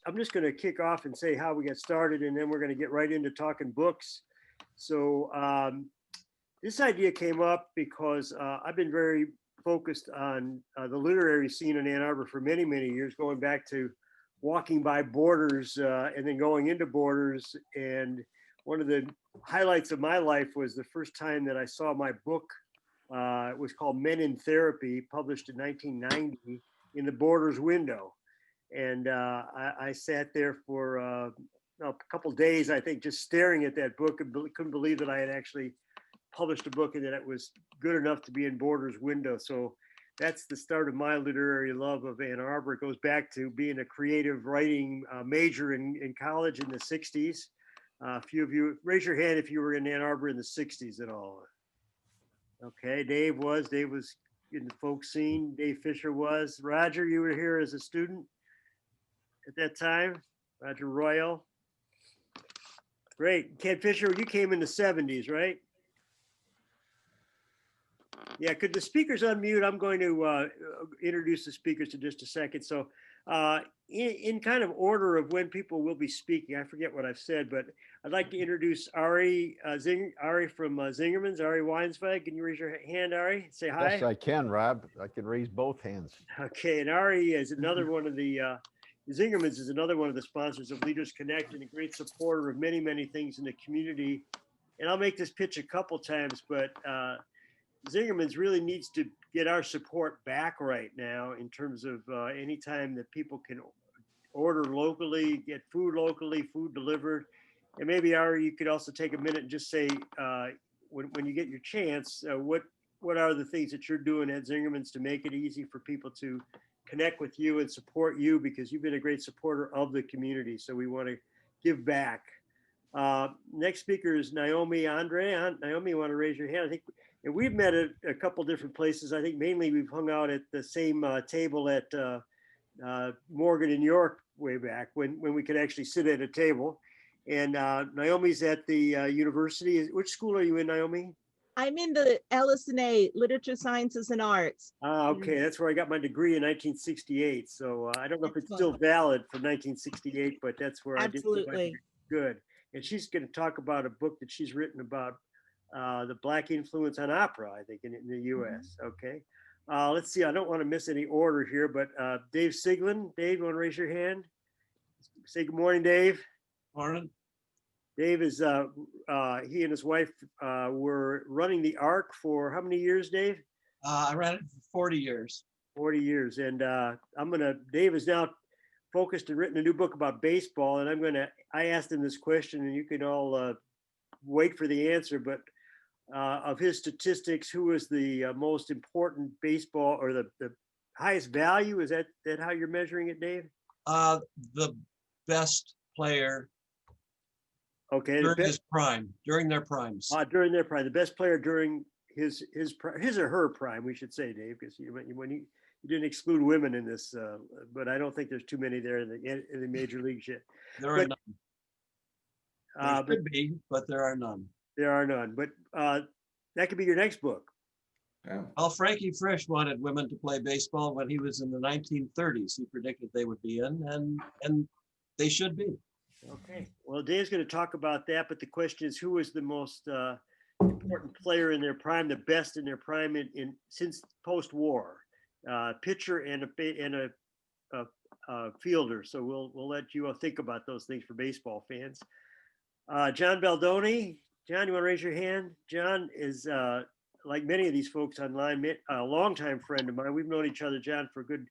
I'm just going to kick off and say how we got started, and then we're going to get right into talking books. So this idea came up because I've been very focused on the literary scene in Ann Arbor for many, many years, going back to walking by Borders and then going into Borders. And one of the highlights of my life was the first time that I saw my book. It was called Men in Therapy, published in 1990 in the Borders window. And I sat there for a couple days, I think, just staring at that book and couldn't believe that I had actually published a book and that it was good enough to be in Borders window. So that's the start of my literary love of Ann Arbor. It goes back to being a creative writing major in college in the 60s. A few of you, raise your hand if you were in Ann Arbor in the 60s at all. Okay, Dave was in the folk scene. Dave Fischer was. Roger, you were here as a student at that time. Roger Royal. Great. Ken Fischer, you came in the 70s, right? Yeah, could the speakers unmute? I'm going to introduce the speakers in just a second. So in kind of order of when people will be speaking, I forget what I've said, but I'd like to introduce Ari Ari from Zingerman's, Ari Weinzweig. Can you raise your hand, Ari? Say hi. Yes, I can, Rob. I can raise both hands. Okay, and Ari is another one of the, Zingerman's is another one of the sponsors of Leaders Connect and a great supporter of many, many things in the community. And I'll make this pitch a couple times, but Zingerman's really needs to get our support back right now in terms of anytime that people can order locally, get food locally, food delivered. And maybe, Ari, you could also take a minute and just say, when you get your chance, what are the things that you're doing at Zingerman's to make it easy for people to connect with you and support you, because you've been a great supporter of the community. So we want to give back. Next speaker is Naomi Andre. Naomi, you want to raise your hand? I think and we've met at a couple different places. I think mainly we've hung out at the same table at Morgan in York way back when we could actually sit at a table. And Naomi's at the university. Which school are you in, Naomi? I'm in the LS&A, Literature, Sciences, and Arts. Okay, that's where I got my degree in 1968. So I don't know if it's still valid for 1968, but that's where Absolutely. I did my degree. Good. And she's going to talk about a book that she's written about the Black influence on opera, I think, in the US. Okay. Let's see. I don't want to miss any order here, but Dave Siglin. Dave, you want to raise your hand? Say good morning, Dave. Morning. Dave is, he and his wife were running the Ark for how many years, Dave? I ran it for 40 years. 40 years. And Dave is now focused and written a new book about baseball. And I asked him this question, and you can all wait for the answer, but of his statistics, who is the most important baseball or the highest value? Is that how you're measuring it, Dave? The best player. Okay. During his prime, during their primes. During their prime, the best player during his or her prime, we should say, Dave, because when you didn't exclude women in this, but I don't think there's too many there in the major leagues yet. There are none. There could be, but there are none. There are none. But that could be your next book. Yeah. Well, Frankie Frisch wanted women to play baseball when he was in the 1930s. He predicted they would be in, and they should be. Okay. Well, Dave's going to talk about that, but the question is, who is the most important player in their prime, the best in their prime in since post-war? Pitcher and a fielder. So we'll let you think about those things for baseball fans. John Baldoni. John, you want to raise your hand? John is, like many of these folks online, a longtime friend of mine. We've known each other, John, for a good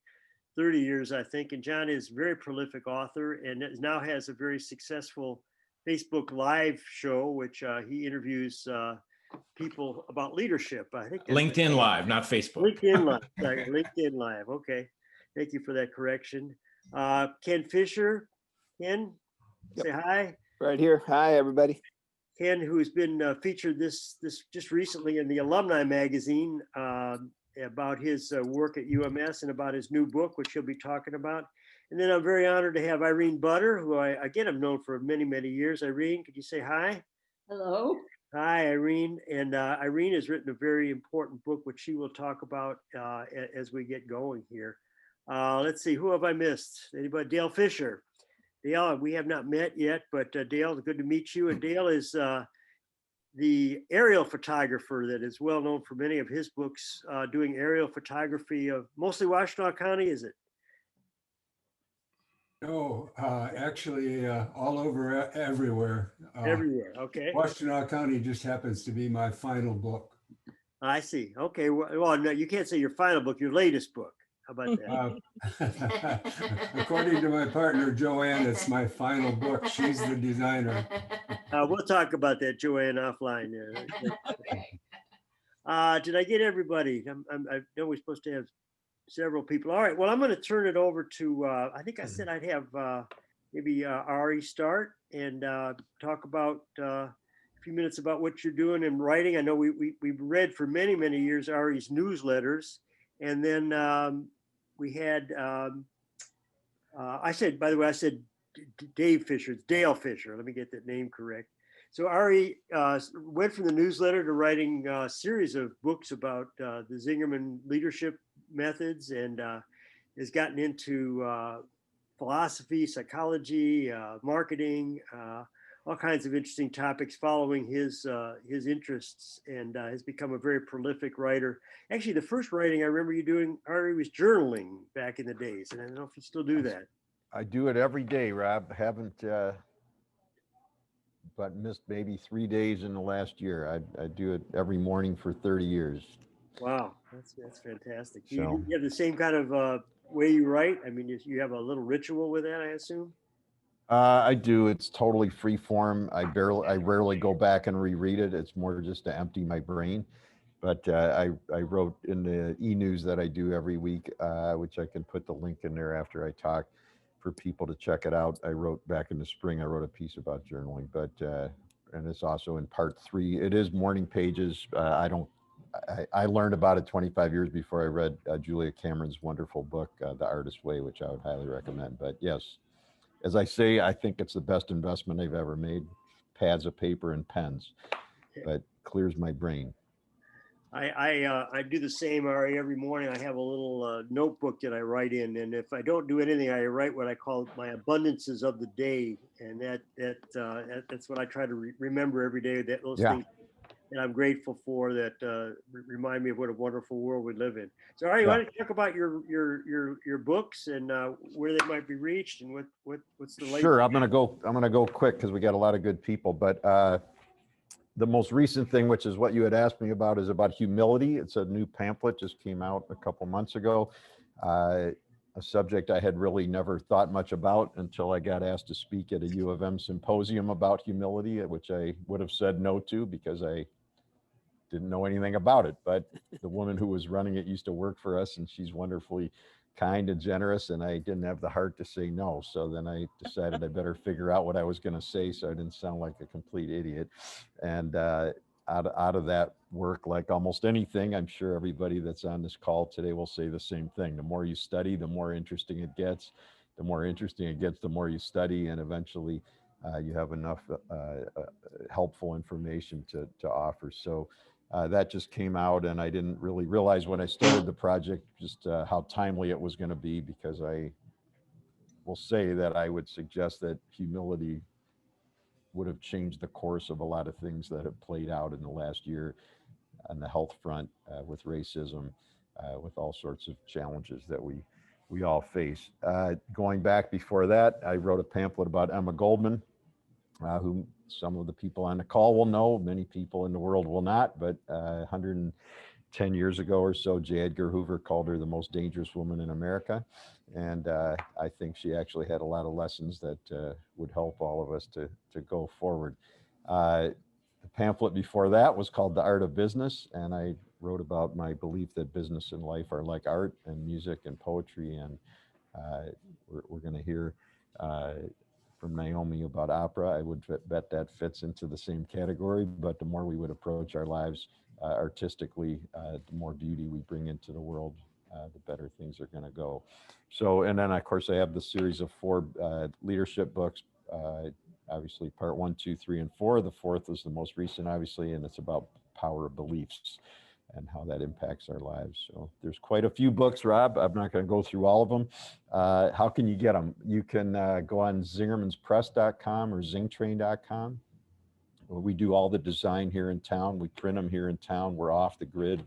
30 years, I think. And John is a very prolific author and now has a very successful Facebook Live show, which he interviews people about leadership. I think LinkedIn Live, not Facebook. LinkedIn Live. Sorry, LinkedIn Live. Okay. Thank you for that correction. Ken Fischer. Ken, say hi. Right here. Hi, everybody. Ken, who's been featured this just recently in the Alumni magazine about his work at UMS and about his new book, which he'll be talking about. And then I'm very honored to have Irene Butter, who I have known for many, many years. Irene, could you say hi? Hello. Hi, Irene. And Irene has written a very important book, which she will talk about as we get going here. Let's see, who have I missed? Anybody? Dale Fischer. Dale, we have not met yet, but Dale, good to meet you. And Dale is the aerial photographer that is well known for many of his books, doing aerial photography of mostly Washtenaw County, is it? No, actually, all over everywhere. Everywhere, okay. Washtenaw County just happens to be my final book. I see. Okay, well, no, you can't say your final book, your latest book. How about that? According to my partner, Joanne, it's my final book. She's the designer. We'll talk about that, Joanne, offline. Did I get everybody? I know we're supposed to have several people. All right, well, I'm going to turn it over to, I think I said I'd have maybe Ari start and talk about a few minutes about what you're doing in writing. I know we've read for many, many years Ari's newsletters. And then we had, I said, by the way, I said Dave Fischer, it's Dale Fischer. Let me get that name correct. So Ari went from the newsletter to writing a series of books about the Zingerman leadership methods, and has gotten into philosophy, psychology, marketing, all kinds of interesting topics following his interests, and has become a very prolific writer. Actually, the first writing I remember you doing, Ari, was journaling back in the days, and I don't know if you still do that. I do it every day, Rob. Haven't, but missed maybe 3 days in the last year. I do it every morning for 30 years. Wow, that's fantastic. Do So- you have the same kind of way you write? I mean, you have a little ritual with that, I assume? I do. It's totally free form. I rarely go back and reread it. It's more just to empty my brain. But I wrote in the e-news that I do every week, which I can put the link in there after I talk for people to check it out. I wrote back in the spring, I wrote a piece about journaling, but, and it's also in part 3. It is morning pages. I learned about it 25 years before I read Julia Cameron's wonderful book, The Artist's Way, which I would highly recommend. But yes, as I say, I think it's the best investment I've ever made. Pads of paper and pens, but clears my brain. I do the same, Ari. Every morning I have a little notebook that I write in, and if I don't do anything, I write what I call my abundances of the day, and that's what I try to remember every day. That those Yeah. things that I'm grateful for that remind me of what a wonderful world we live in. So, Ari, why don't you talk about your books and where they might be reached and what's the latest? Sure, I'm gonna go quick because we got a lot of good people. But the most recent thing, which is what you had asked me about, is about humility. It's a new pamphlet, just came out a couple months ago. A subject I had really never thought much about until I got asked to speak at a U of M symposium about humility, which I would have said no to because I didn't know anything about it. But the woman who was running it used to work for us, and she's wonderfully kind and generous, and I didn't have the heart to say no. So then I decided I better figure out what I was going to say so I didn't sound like a complete idiot. And out of that work, like almost anything, I'm sure everybody that's on this call today will say the same thing. The more you study, the more interesting it gets. The more interesting it gets, the more you study, and eventually you have enough helpful information to offer. So that just came out, and I didn't really realize when I started the project just how timely it was going to be, because I will say that I would suggest that humility would have changed the course of a lot of things that have played out in the last year on the health front, with racism, with all sorts of challenges that we all face. Going back before that, I wrote a pamphlet about Emma Goldman, who some of the people on the call will know, many people in the world will not, but 110 years ago or so, J. Edgar Hoover called her the most dangerous woman in America. And I think she actually had a lot of lessons that would help all of us to go forward. The pamphlet before that was called The Art of Business, and I wrote about my belief that business and life are like art and music and poetry, and we're going to hear from Naomi about opera. I would bet that fits into the same category, but the more we would approach our lives artistically, the more beauty we bring into the world, the better things are going to go. So, and then of course I have the series of 4 leadership books, obviously part 1, 2, 3, and 4. The 4th is the most recent, obviously, and it's about power of beliefs. and how that impacts our lives. So there's quite a few books, Rob. I'm not going to go through all of them. How can you get them? You can go on zingermanspress.com or zingtrain.com. We do all the design here in town. We print them here in town. We're off the grid.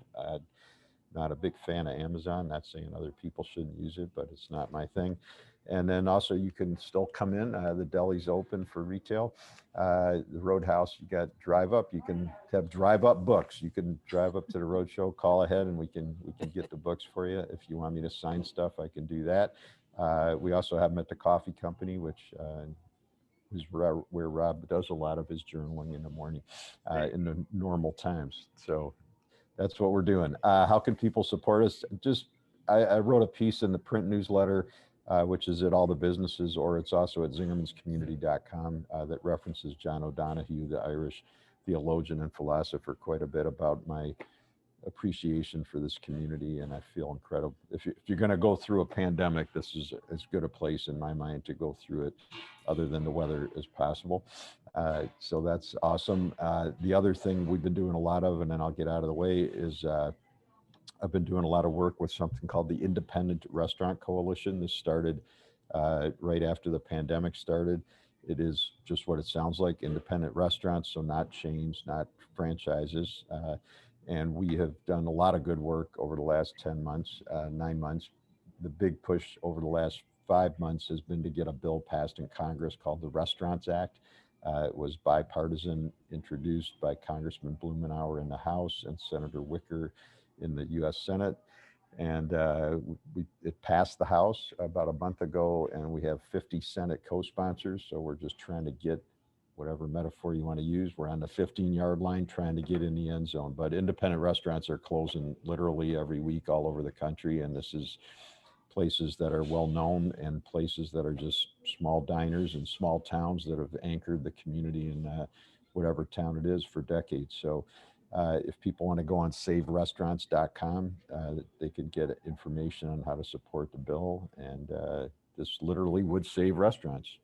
Not a big fan of Amazon. Not saying other people shouldn't use it, but it's not my thing. And then also you can still come in. The deli's open for retail. The Roadhouse, you got drive up. You can have drive up books. You can drive up to the roadshow, call ahead, and we can get the books for you. If you want me to sign stuff, I can do that. We also have them at the coffee company, which is where Rob does a lot of his journaling in the morning, in the normal times. So that's what we're doing. How can people support us? Just, I wrote a piece in the print newsletter, which is at all the businesses, or it's also at zingermanscommunity.com, that references John O'Donohue, the Irish theologian and philosopher, quite a bit about my appreciation for this community. And I feel incredible. If you're going to go through a pandemic, this is as good a place in my mind to go through it, other than the weather, as possible. So that's awesome. The other thing we've been doing a lot of, and then I'll get out of the way, is I've been doing a lot of work with something called the Independent Restaurant Coalition. This started right after the pandemic started. It is just what it sounds like, independent restaurants, so not chains, not franchises. And we have done a lot of good work over the last 10 months, 9 months. The big push over the last 5 months has been to get a bill passed in Congress called the Restaurants Act. It was bipartisan, introduced by Congressman Blumenauer in the House and Senator Wicker in the U.S. Senate. And it passed the House about a month ago, and we have 50 Senate co-sponsors. So we're just trying to get, whatever metaphor you want to use, we're on the 15-yard line trying to get in the end zone. But independent restaurants are closing literally every week all over the country. And this is places that are well known and places that are just small diners in small towns that have anchored the community in whatever town it is for decades. So if people want to go on saverestaurants.com, they could get information on how to support the bill. And this literally would save restaurants.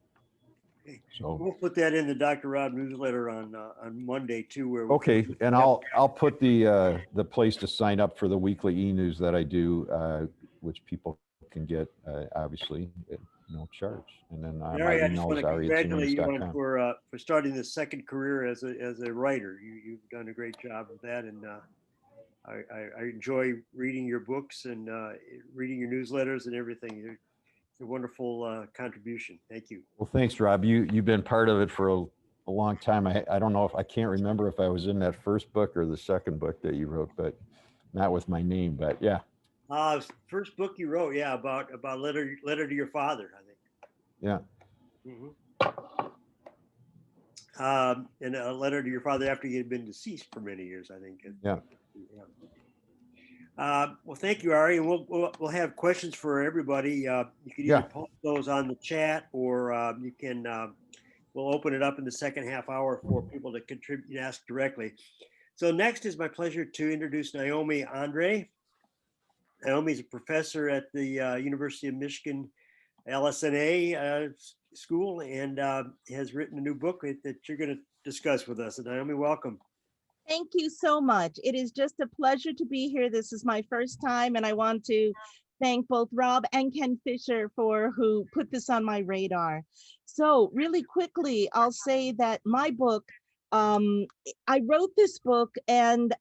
So we'll put that in the Dr. Rob newsletter on Monday too. Where okay, and I'll put the place to sign up for the weekly e-news that I do, which people can get obviously at no charge. And then my Larry, I just email want is to congratulate you on ari@zingermans.com. for starting this second career as a writer. You've done a great job with that, and I enjoy reading your books and reading your newsletters and everything. It's a wonderful contribution. Thank you. Well, thanks, Rob. You've been part of it for a long time. I don't know if I can't remember if I was in that first book or the second book that you wrote, but not with my name. But yeah. First book you wrote, yeah, about letter to your father, I think. Yeah. Mm-hmm. And a letter to your father after he had been deceased for many years, I think. Yeah. Well, thank you, Ari, and we'll have questions for everybody. You can either post those on the chat, or you can. We'll open it up in the second half hour for people to contribute and ask directly. So next, is my pleasure to introduce Naomi A Andre. Naomi is a professor at the University of Michigan LSNA school, and has written a new book that you're going to discuss with us. And Naomi, welcome. Thank you so much. It is just a pleasure to be here. This is my first time, and I want to thank both Rob and Ken Fischer who put this on my radar. So really quickly, I'll say that my book, I wrote this book, and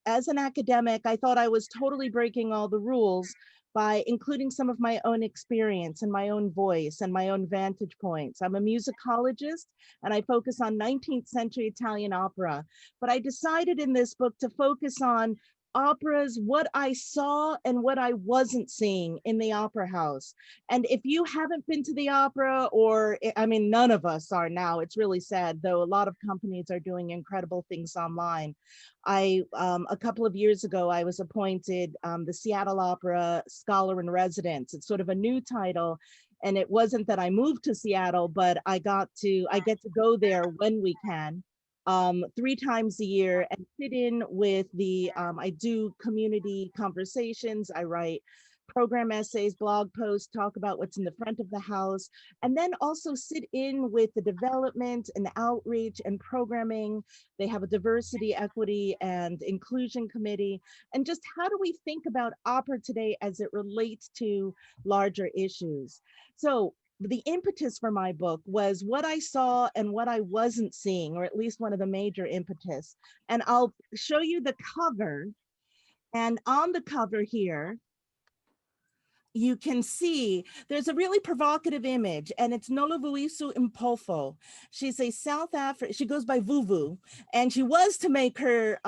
as an academic, I thought I was totally breaking all the rules by including some of my own experience and my own voice and my own vantage points. I'm a musicologist, and I focus on 19th century Italian opera. But I decided in this book to focus on operas, what I saw and what I wasn't seeing in the opera house. And if you haven't been to the opera, or I mean, none of us are now, it's really sad, though a lot of companies are doing incredible things online. A couple of years ago, I was appointed the Seattle Opera Scholar in Residence. It's sort of a new title. And it wasn't that I moved to Seattle, but I get to go there when we can. 3 times a year and sit in with I do community conversations. I write program essays, blog posts, talk about what's in the front of the house, and then also sit in with the development and outreach and programming. They have a diversity, equity, and inclusion committee. And just how do we think about opera today as it relates to larger issues? So the impetus for my book was what I saw and what I wasn't seeing, or at least one of the major impetus. And I'll show you the cover. And on the cover here, you can see there's a really provocative image, and it's Nolovuisu Impolfo. She's a South African, she goes by Vuvu, and she was to make her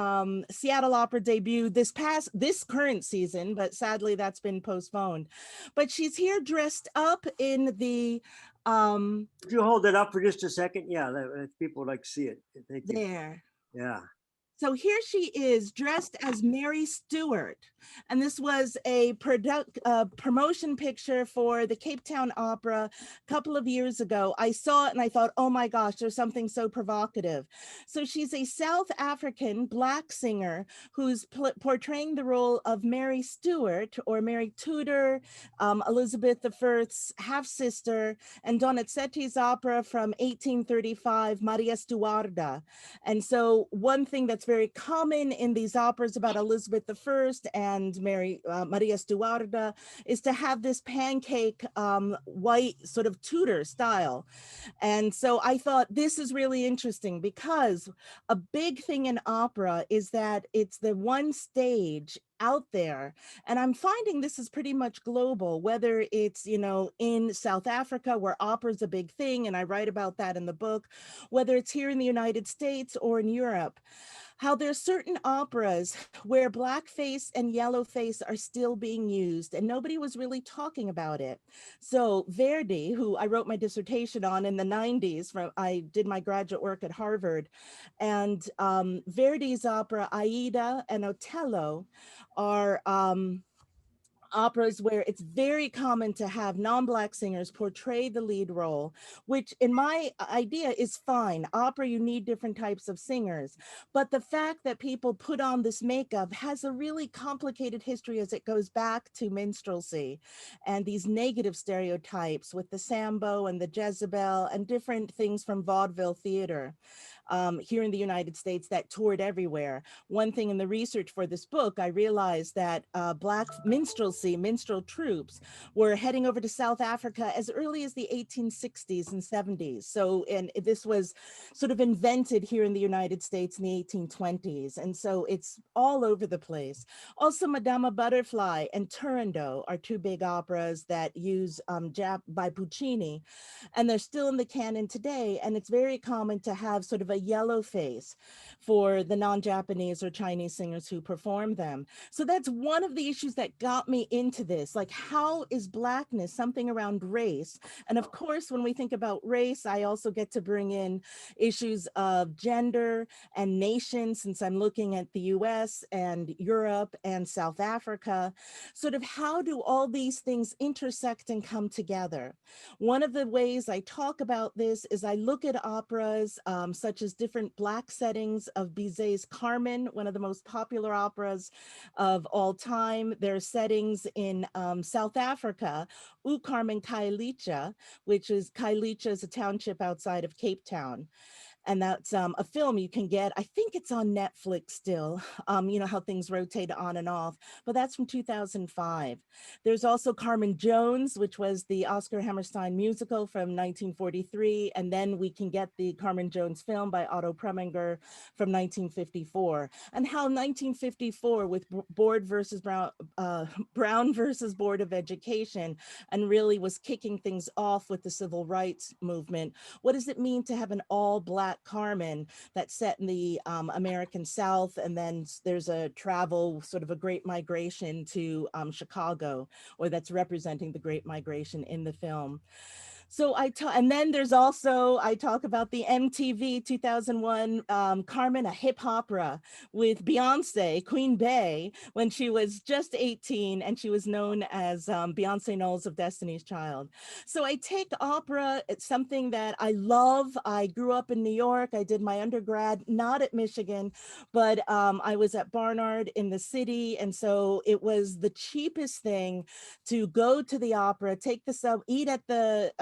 Seattle Opera debut this current season, but sadly that's been postponed. But she's here dressed up in the, If you hold it up for just a second, yeah, people would like to see it. Thank you. there. Yeah. So here she is dressed as Mary Stuart. And this was a promotion picture for the Cape Town Opera a couple of years ago. I saw it and I thought, oh my gosh, there's something so provocative. So she's a South African Black singer who's portraying the role of Mary Stuart, or Mary Tudor, Elizabeth I's half-sister, and Donizetti's opera from 1835, Maria Stuarda. And so one thing that's very common in these operas about Elizabeth I and Maria Stuarda is to have this pancake white sort of Tudor style. And so I thought this is really interesting, because a big thing in opera is that it's the one stage out there. And I'm finding this is pretty much global, whether it's, in South Africa, where opera is a big thing, and I write about that in the book, whether it's here in the United States or in Europe. How there's certain operas where blackface and yellowface are still being used, and nobody was really talking about it. So Verdi, who I wrote my dissertation on in the 90s, I did my graduate work at Harvard, and Verdi's opera Aida and Otello are operas where it's very common to have non-Black singers portray the lead role, which in my idea is fine. Opera, you need different types of singers. But the fact that people put on this makeup has a really complicated history, as it goes back to minstrelsy and these negative stereotypes with the Sambo and the Jezebel and different things from vaudeville theater. Here in the United States that toured everywhere. One thing in the research for this book, I realized that Black minstrel troops were heading over to South Africa as early as the 1860s and 70s. So, and this was sort of invented here in the United States in the 1820s. And so it's all over the place. Also, Madama Butterfly and Turandot are two big operas that use by Puccini, and they're still in the canon today. And it's very common to have sort of a yellow face for the non-Japanese or Chinese singers who perform them. So that's one of the issues that got me into this. Like, how is Blackness something around race? And of course, when we think about race, I also get to bring in issues of gender and nation, since I'm looking at the US and Europe and South Africa. Sort of how do all these things intersect and come together? One of the ways I talk about this is I look at operas such as different Black settings of Bizet's Carmen, one of the most popular operas of all time. There are settings in South Africa, U Carmen Khayelitsha, which is Khayelitsha is a township outside of Cape Town. And that's a film you can get. I think it's on Netflix still. You know how things rotate on and off, but that's from 2005. There's also Carmen Jones, which was the Oscar Hammerstein musical from 1943. And then we can get the Carmen Jones film by Otto Preminger from 1954. And how 1954 with Brown versus Board of Education, and really was kicking things off with the civil rights movement. What does it mean to have an all Black Carmen that's set in the American South, and then there's a travel, sort of a great migration to Chicago, or that's representing the Great Migration in the film. So and then there's also, I talk about the MTV 2001 Carmen, a hip opera with Beyonce, Queen Bey, when she was just 18 and she was known as Beyonce Knowles of Destiny's Child. So I take opera, it's something that I love. I grew up in New York. I did my undergrad, not at Michigan, but I was at Barnard in the city. And so it was the cheapest thing to go to the opera, take the eat at the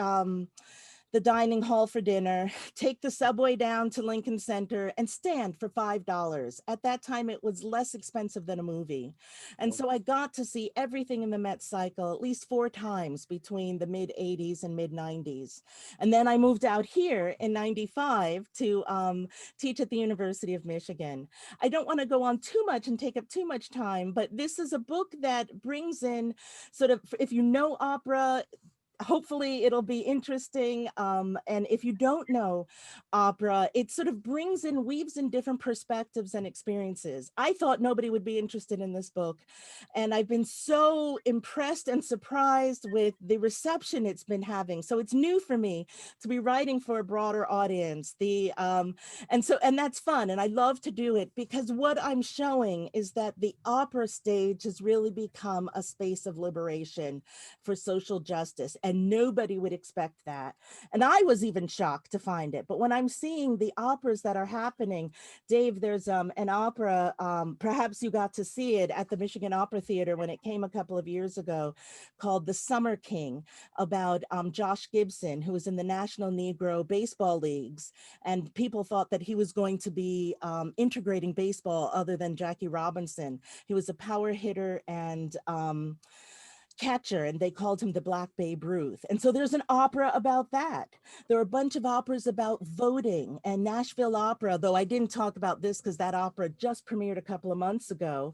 dining hall for dinner, take the subway down to Lincoln Center and stand for $5. At that time, it was less expensive than a movie. And so I got to see everything in the Met cycle at least 4 times between the mid 80s and mid 90s. And then I moved out here in 95 to teach at the University of Michigan. I don't want to go on too much and take up too much time, but this is a book that brings in sort of, if you know opera, hopefully it'll be interesting. And if you don't know opera, it sort of weaves in different perspectives and experiences. I thought nobody would be interested in this book. And I've been so impressed and surprised with the reception it's been having. So it's new for me to be writing for a broader audience. And that's fun. And I love to do it because what I'm showing is that the opera stage has really become a space of liberation for social justice. And nobody would expect that. And I was even shocked to find it. But when I'm seeing the operas that are happening, Dave, there's an opera, perhaps you got to see it at the Michigan Opera Theater when it came a couple of years ago, called The Summer King, about Josh Gibson, who was in the National Negro Baseball Leagues. And people thought that he was going to be integrating baseball other than Jackie Robinson. He was a power hitter and catcher, and they called him the Black Babe Ruth. And so there's an opera about that. There are a bunch of operas about voting, and Nashville Opera, though I didn't talk about this because that opera just premiered a couple of months ago.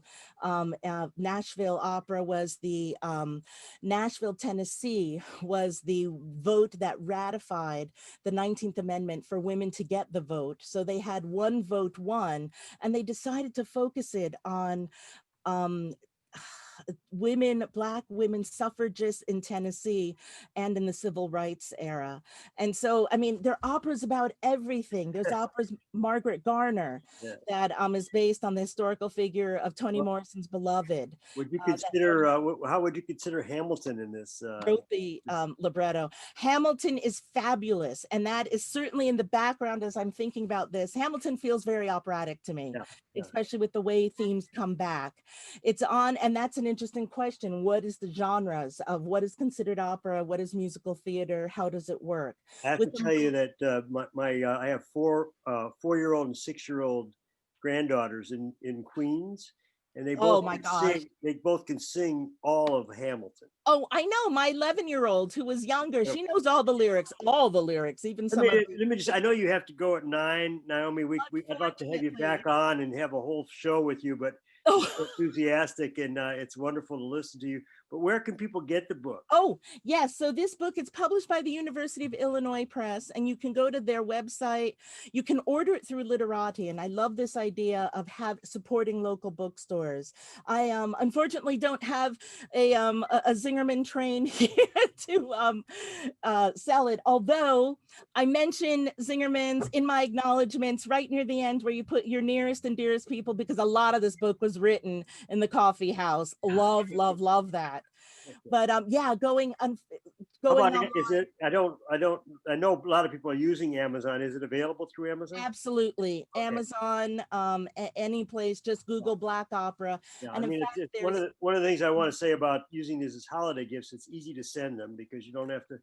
Nashville Opera was Nashville, Tennessee was the vote that ratified the 19th Amendment for women to get the vote. So they had one vote won, and they decided to focus it on Black women suffragists in Tennessee and in the civil rights era. And so, I mean, there are operas about everything. There's operas, Margaret Garner, Yeah. that is based on the historical figure of Toni Morrison's Beloved. Would you consider, how would you consider Hamilton in this? Wrote the libretto. Hamilton is fabulous. And that is certainly in the background as I'm thinking about this. Hamilton feels very operatic to me, especially with the way themes come back. It's on, and that's an interesting question. What is the genres of what is considered opera? What is musical theater? How does it work? I have to tell you that I have 4-year-old and 6-year-old granddaughters in Queens, and they both they both can sing all of Hamilton. Oh, I know. My 11-year-old who was younger, she knows all the lyrics, even some of let me just, I know you have to go at 9, Naomi. I'd love to have you back on and have a whole show with you, but you're so enthusiastic, and it's wonderful to listen to you. But where can people get the book? Oh, yes. So this book, it's published by the University of Illinois Press, and you can go to their website. You can order it through Literati, and I love this idea of supporting local bookstores. I unfortunately don't have a Zingerman train here to sell it, although I mention Zingerman's in my acknowledgments right near the end where you put your nearest and dearest people, because a lot of this book was written in the coffee house. Love that. But yeah, going on. Is it? I know a lot of people are using Amazon. Is it available through Amazon? Absolutely. Okay. Amazon, any place, just Google Black Opera. Yeah, and I mean, it's one of the things I want to say about using these as holiday gifts. It's easy to send them because you don't have to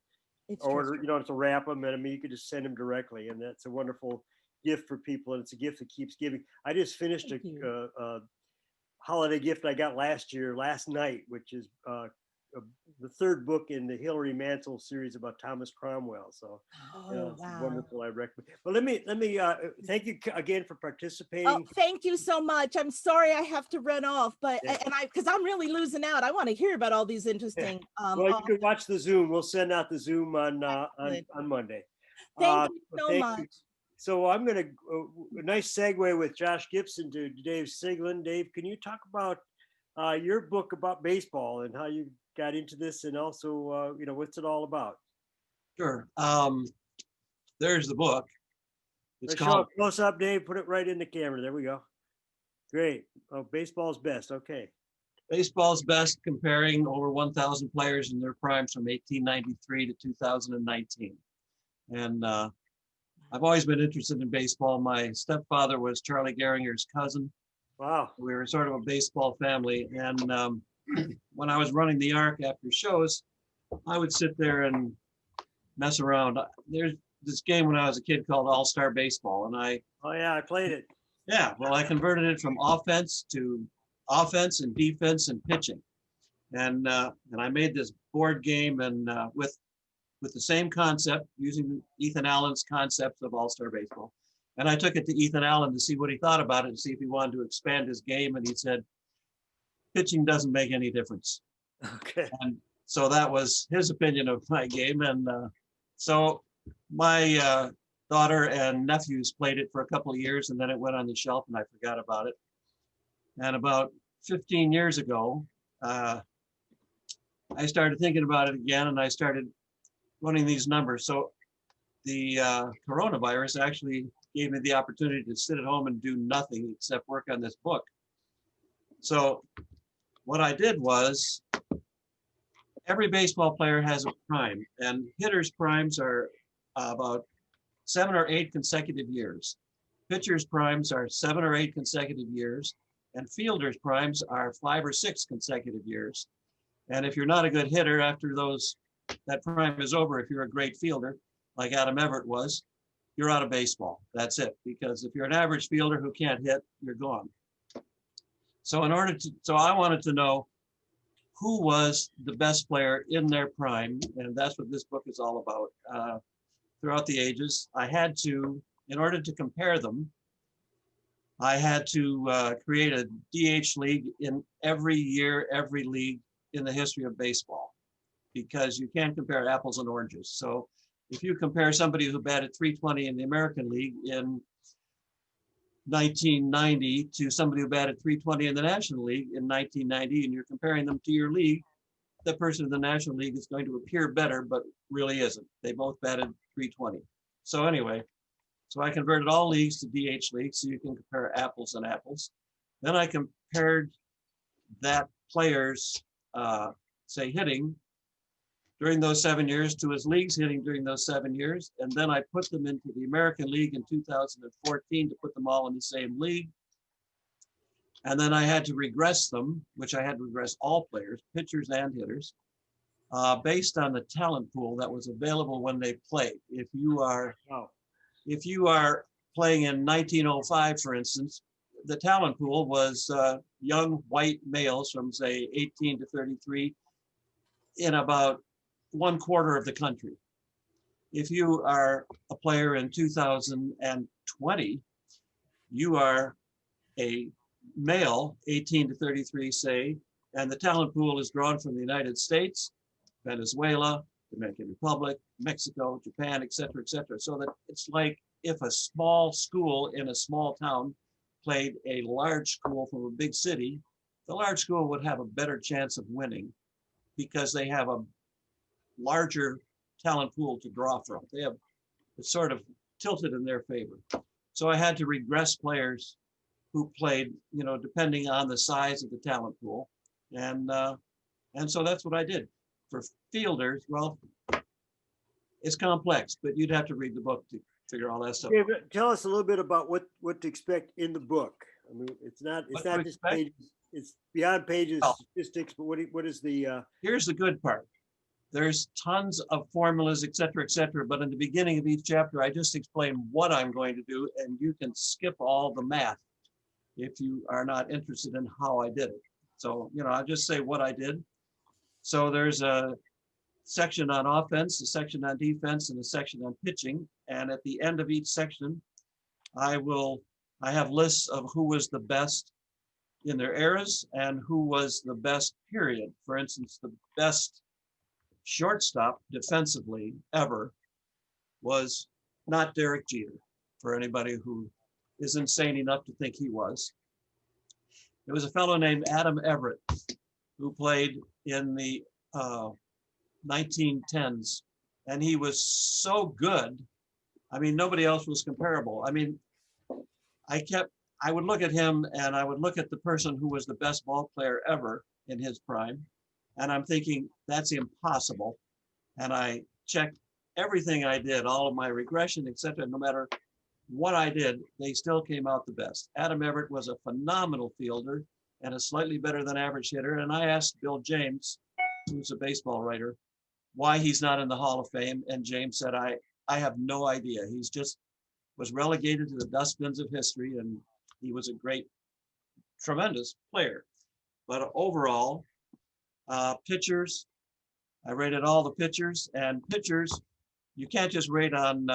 order, you don't have to wrap them, and I mean, you could just send them directly, and that's a wonderful gift for people, and it's a gift that keeps giving. I just finished a holiday gift I got last night, which is the 3rd book in the Hilary Mantel series about Thomas Cromwell. So it's wonderful. I recommend. But let me thank you again for participating. Oh, thank you so much. I'm sorry I have to run off, but because I'm really losing out. I want to hear about all these interesting. Well, you can watch the Zoom. We'll send out the Zoom on Monday. Thank you so much. So I'm going to a nice segue with Josh Gibson to Dave Siglin. Dave, can you talk about your book about baseball and how you got into this, and also what's it all about? Sure. There's the book. It's Let's show called a close up, Dave. Put it right in the camera. There we go. Great. Oh, baseball's best. Okay. Baseball's Best, comparing over 1,000 players in their primes from 1893 to 2019. And I've always been interested in baseball. My stepfather was Charlie Gehringer's cousin. Wow. We were sort of a baseball family. And when I was running the Arc after shows, I would sit there and mess around. There's this game when I was a kid called All-Star Baseball, and Oh yeah, I played it. well, I converted it from offense to offense and defense and pitching, and I made this board game and with the same concept, using Ethan Allen's concepts of All-Star Baseball, and I took it to Ethan Allen to see what he thought about it and see if he wanted to expand his game, and he said, pitching doesn't make any difference. Okay. And so that was his opinion of my game, and so my daughter and nephews played it for a couple of years, and then it went on the shelf and I forgot about it. And about 15 years ago, I started thinking about it again, and I started running these numbers. So the coronavirus actually gave me the opportunity to sit at home and do nothing except work on this book. So what I did was, every baseball player has a prime, and hitters' primes are about 7 or 8 consecutive years. Pitchers' primes are 7 or 8 consecutive years, and fielders' primes are 5 or 6 consecutive years. And if you're not a good hitter after that prime is over, if you're a great fielder, like Adam Everett was, you're out of baseball. That's it. Because if you're an average fielder who can't hit, you're gone. So I wanted to know who was the best player in their prime, and that's what this book is all about. Throughout the ages, I had to, in order to compare them, I had to create a DH league in every year, every league in the history of baseball, because you can't compare apples and oranges. So if you compare somebody who batted .320 in the American League in 1990 to somebody who batted .320 in the National League in 1990, and you're comparing them to your league, the person in the National League is going to appear better, but really isn't. They both batted .320. So anyway, so I converted all leagues to DH leagues so you can compare apples and apples. Then I compared that player's, say, hitting during those 7 years to his league's hitting during those 7 years. And then I put them into the American League in 2014 to put them all in the same league. And then I had to regress them, which I had to regress all players, pitchers and hitters, based on the talent pool that was available when they played. If you are playing in 1905, for instance, the talent pool was young white males from, say, 18 to 33 in about 1/4 of the country. If you are a player in 2020, you are a male, 18 to 33, say, and the talent pool is drawn from the United States, Venezuela, Dominican Republic, Mexico, Japan, et cetera, so that it's like if a small school in a small town played a large school from a big city, the large school would have a better chance of winning because they have a larger talent pool to draw from. They have, it's sort of tilted in their favor. So I had to regress players who played, you know, depending on the size of the talent pool. And so that's what I did. For fielders, well, it's complex, but you'd have to read the book to figure all that stuff out. Yeah, tell us a little bit about what to expect in the book. I mean, it's not just pages, it's beyond pages, statistics, but what is the Here's the good part. There's tons of formulas, et cetera, but in the beginning of each chapter, I just explain what I'm going to do, and you can skip all the math if you are not interested in how I did it. So, you know, I'll just say what I did. So there's a section on offense, a section on defense, and a section on pitching. And at the end of each section, I have lists of who was the best in their eras and who was the best period. For instance, the best shortstop defensively ever was not Derek Jeter, for anybody who is insane enough to think he was. It was a fellow named Adam Everett who played in the 1910s And he was so good. I mean, nobody else was comparable. I mean, I would look at him and I would look at the person who was the best ball player ever in his prime. And I'm thinking, that's impossible. And I checked everything I did, all of my regression, etc. No matter what I did, they still came out the best. Adam Everett was a phenomenal fielder and a slightly better than average hitter. And I asked Bill James, who's a baseball writer, why he's not in the Hall of Fame. And James said, I have no idea. He's just was relegated to the dustbins of history, and he was a great, tremendous player. But overall, pitchers, I rated all the pitchers, and pitchers, you can't just rate on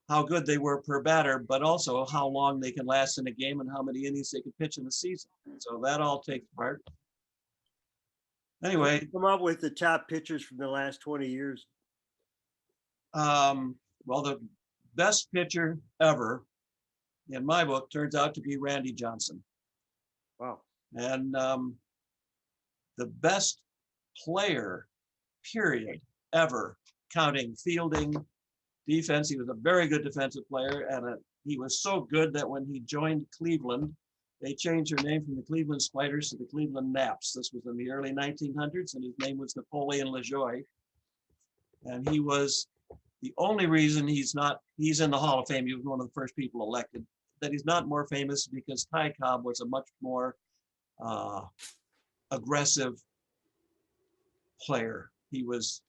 how good they were per batter, but also how long they can last in a game and how many innings they can pitch in a season. So that all takes part. Anyway. Come up with the top pitchers from the last 20 years. Well, the best pitcher ever in my book turns out to be Randy Johnson. Wow. And the best player, period, ever, counting fielding, defense. He was a very good defensive player, and he was so good that when he joined Cleveland, they changed their name from the Cleveland Spiders to the Cleveland Naps. This was in the early 1900s, and his name was Napoleon LaJoie. And he was the only reason he's in the Hall of Fame. He was one of the first people elected. That he's not more famous because Ty Cobb was a much more aggressive player. He was.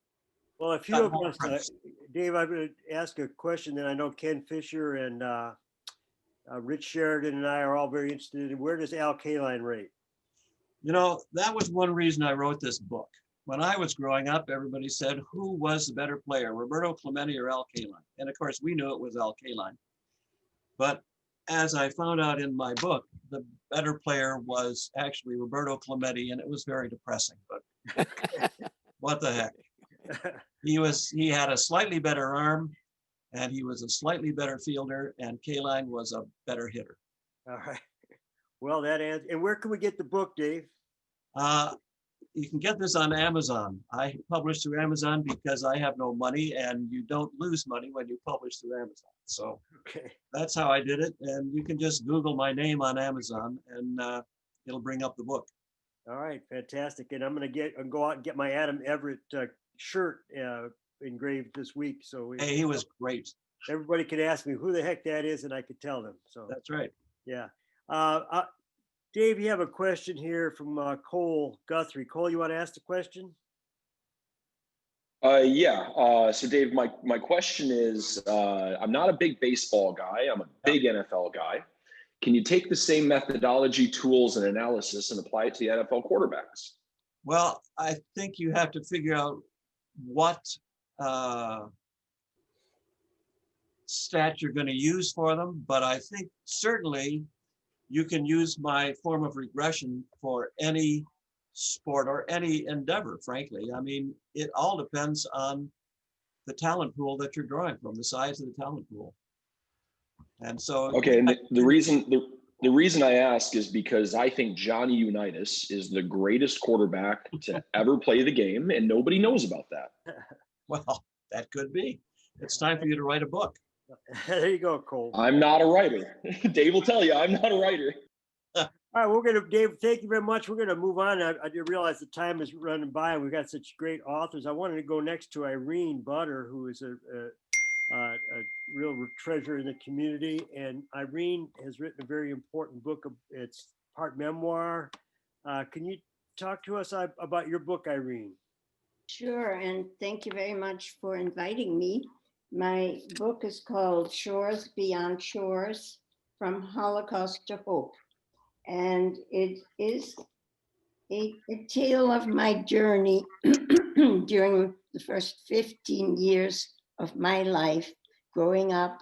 Well, if you don't mind, Dave, I'm going to ask a question that I know Ken Fischer and Rich Sheridan and I are all very interested in. Where does Al Kaline rate? You know, that was one reason I wrote this book. When I was growing up, everybody said, who was the better player, Roberto Clemente or Al Kaline? And of course, we knew it was Al Kaline. But as I found out in my book, the better player was actually Roberto Clemente, and it was very depressing, but what the heck. He had a slightly better arm, and he was a slightly better fielder, and Kaline was a better hitter. All right. Well, that answers. And where can we get the book, Dave? You can get this on Amazon. I publish through Amazon because I have no money, and you don't lose money when you publish through Amazon. So that's how I did it. And you can just Google my name on Amazon, and it'll bring up the book. All right, fantastic. And I'm going to go out and get my Adam Everett shirt engraved this week. So hey, he was great. Everybody could ask me who the heck that is, and I could tell them. So that's right. Yeah. Dave, you have a question here from Cole Guthrie. Cole, you want to ask the question? Yeah. So Dave, my question is, I'm not a big baseball guy. I'm a big NFL guy. Can you take the same methodology, tools, and analysis and apply it to the NFL quarterbacks? Well, I think you have to figure out what stat you're going to use for them. But I think certainly you can use my form of regression for any sport or any endeavor, frankly. I mean, it all depends on the talent pool that you're drawing from, the size of the talent pool. And so okay, and the reason I ask is because I think Johnny Unitas is the greatest quarterback to ever play the game, and nobody knows about that. Well, that could be. It's time for you to write a book. There you go, Cole. I'm not a writer. Dave will tell you I'm not a writer. All right, Dave, thank you very much. We're going to move on. I didn't realize the time is running by. We've got such great authors. I wanted to go next to Irene Butter, who is a real treasure in the community. And Irene has written a very important book. It's part memoir. Can you talk to us about your book, Irene? Sure, and thank you very much for inviting me. My book is called Shores Beyond Shores, From Holocaust to Hope. And it is a tale of my journey during the first 15 years of my life, growing up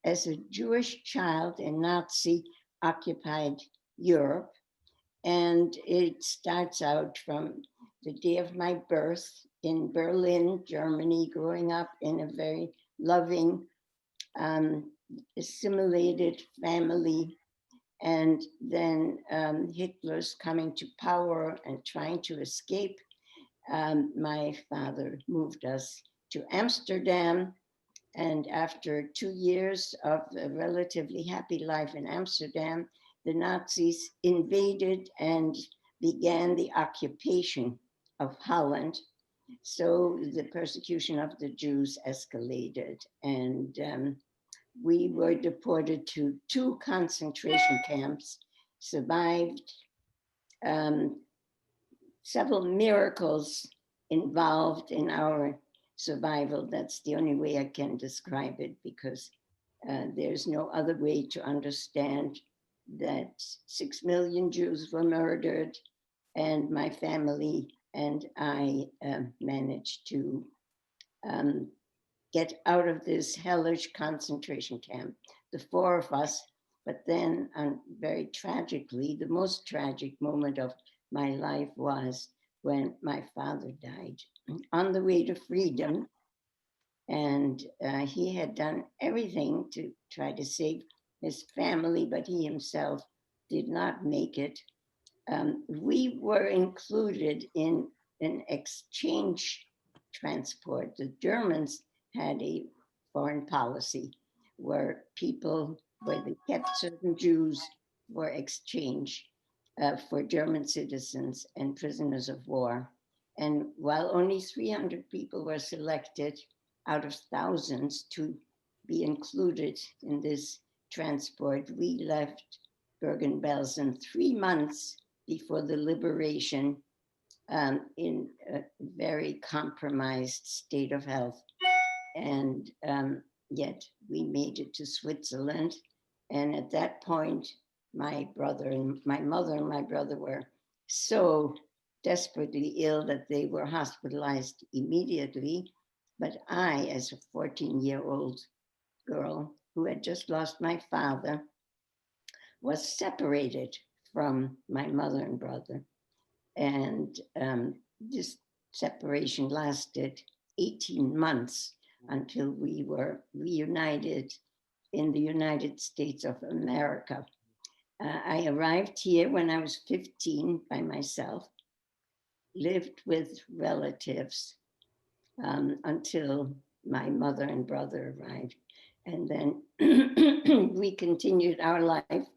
as a Jewish child in Nazi-occupied Europe. And it starts out from the day of my birth in Berlin, Germany, growing up in a very loving, assimilated family. And then Hitler's coming to power and trying to escape My father moved us to Amsterdam. And after 2 years of a relatively happy life in Amsterdam, the Nazis invaded and began the occupation of Holland. So the persecution of the Jews escalated, and we were deported to 2 concentration camps, survived. Several miracles involved in our survival. That's the only way I can describe it, because there's no other way to understand that 6 million Jews were murdered, and my family and I managed to get out of this hellish concentration camp, the 4 of us. But then, very tragically, the most tragic moment of my life was when my father died on the way to freedom. And he had done everything to try to save his family, but he himself did not make it. We were included in an exchange transport. The Germans had a foreign policy where they kept certain Jews for exchange for German citizens and prisoners of war. And while only 300 people were selected out of thousands to be included in this transport, we left Bergen-Belsen 3 months before the liberation in a very compromised state of health. And yet we made it to Switzerland. And at that point, my mother and my brother were so desperately ill that they were hospitalized immediately. But I, as a 14-year-old girl who had just lost my father, was separated from my mother and brother. And this separation lasted 18 months until we were reunited in the United States of America. I arrived here when I was 15 by myself, lived with relatives until my mother and brother arrived. And then we continued our life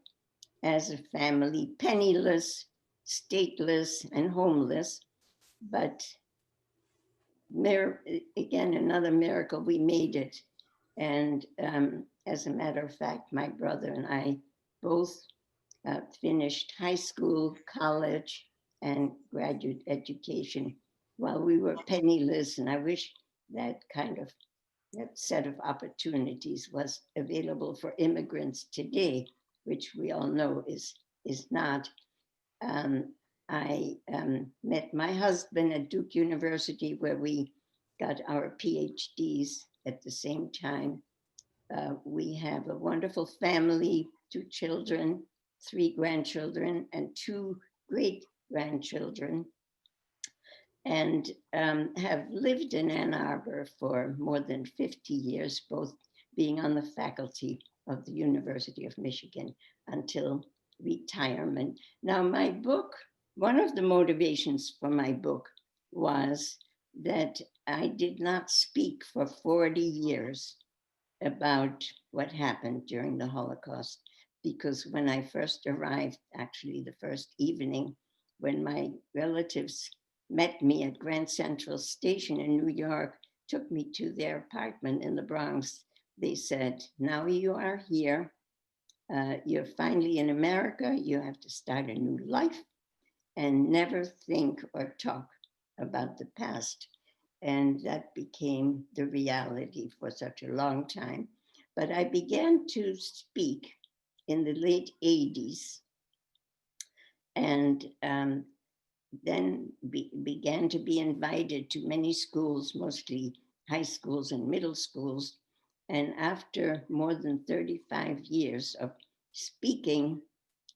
as a family, penniless, stateless, and homeless. But again, another miracle, we made it. And as a matter of fact, my brother and I both finished high school, college, and graduate education while we were penniless. And I wish that set of opportunities was available for immigrants today, which we all know is not. I met my husband at Duke University, where we got our PhDs at the same time. We have a wonderful family, 2 children, 3 grandchildren, and 2 great-grandchildren, and have lived in Ann Arbor for more than 50 years, both being on the faculty of the University of Michigan until retirement. Now, my book, one of the motivations for my book was that I did not speak for 40 years about what happened during the Holocaust, because when I first arrived, actually the first evening, when my relatives met me at Grand Central Station in New York, took me to their apartment in the Bronx, they said, now you are here, you're finally in America, you have to start a new life and never think or talk about the past. And that became the reality for such a long time. But I began to speak in the late 80s, and then began to be invited to many schools, mostly high schools and middle schools. And after more than 35 years of speaking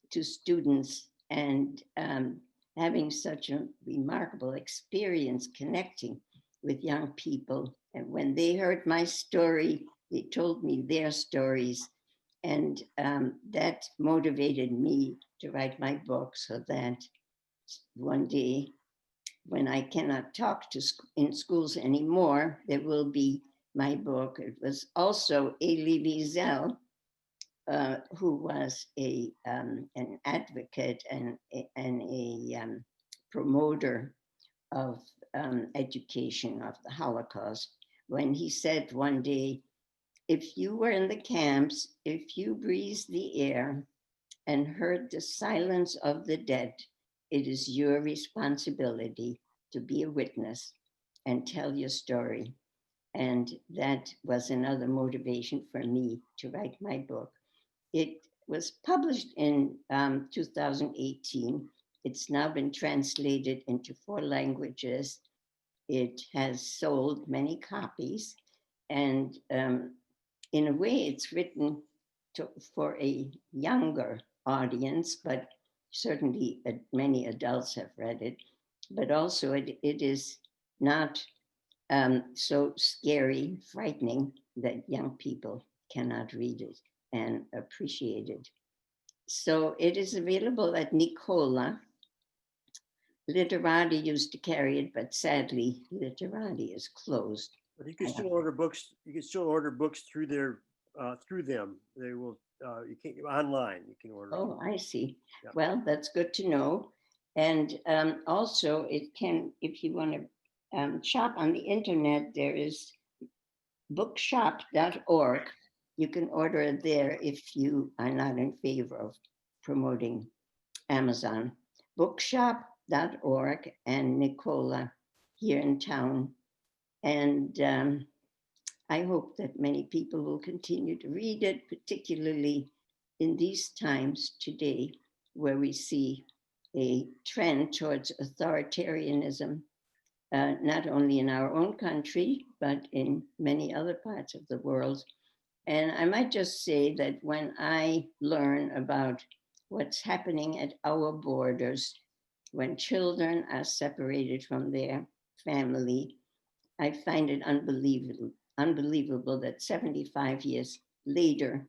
to students and having such a remarkable experience connecting with young people, and when they heard my story, they told me their stories. And that motivated me to write my book, so that one day when I cannot talk in schools anymore, there will be my book. It was also Elie Wiesel, who was an advocate and a promoter of education of the Holocaust, when he said one day, if you were in the camps, if you breathed the air and heard the silence of the dead, it is your responsibility to be a witness and tell your story. And that was another motivation for me to write my book. It was published in 2018. It's now been translated into 4 languages. It has sold many copies. And in a way, it's written for a younger audience, but certainly many adults have read it. But also it is not so scary, frightening that young people cannot read it and appreciate it. So it is available at Nicola. Literati used to carry it, but sadly, Literati is closed. But you can still order books. You can still order books through their through them. They will. You can't online. You can order. Oh, I see. Yeah. Well, that's good to know. And also, it can, if you want to shop on the internet, there is bookshop.org. You can order it there if you are not in favor of promoting Amazon. Bookshop.org and Nicola here in town. And I hope that many people will continue to read it, particularly in these times today, where we see a trend towards authoritarianism, not only in our own country, but in many other parts of the world. And I might just say that when I learn about what's happening at our borders, when children are separated from their family, I find it unbelievable that 75 years later,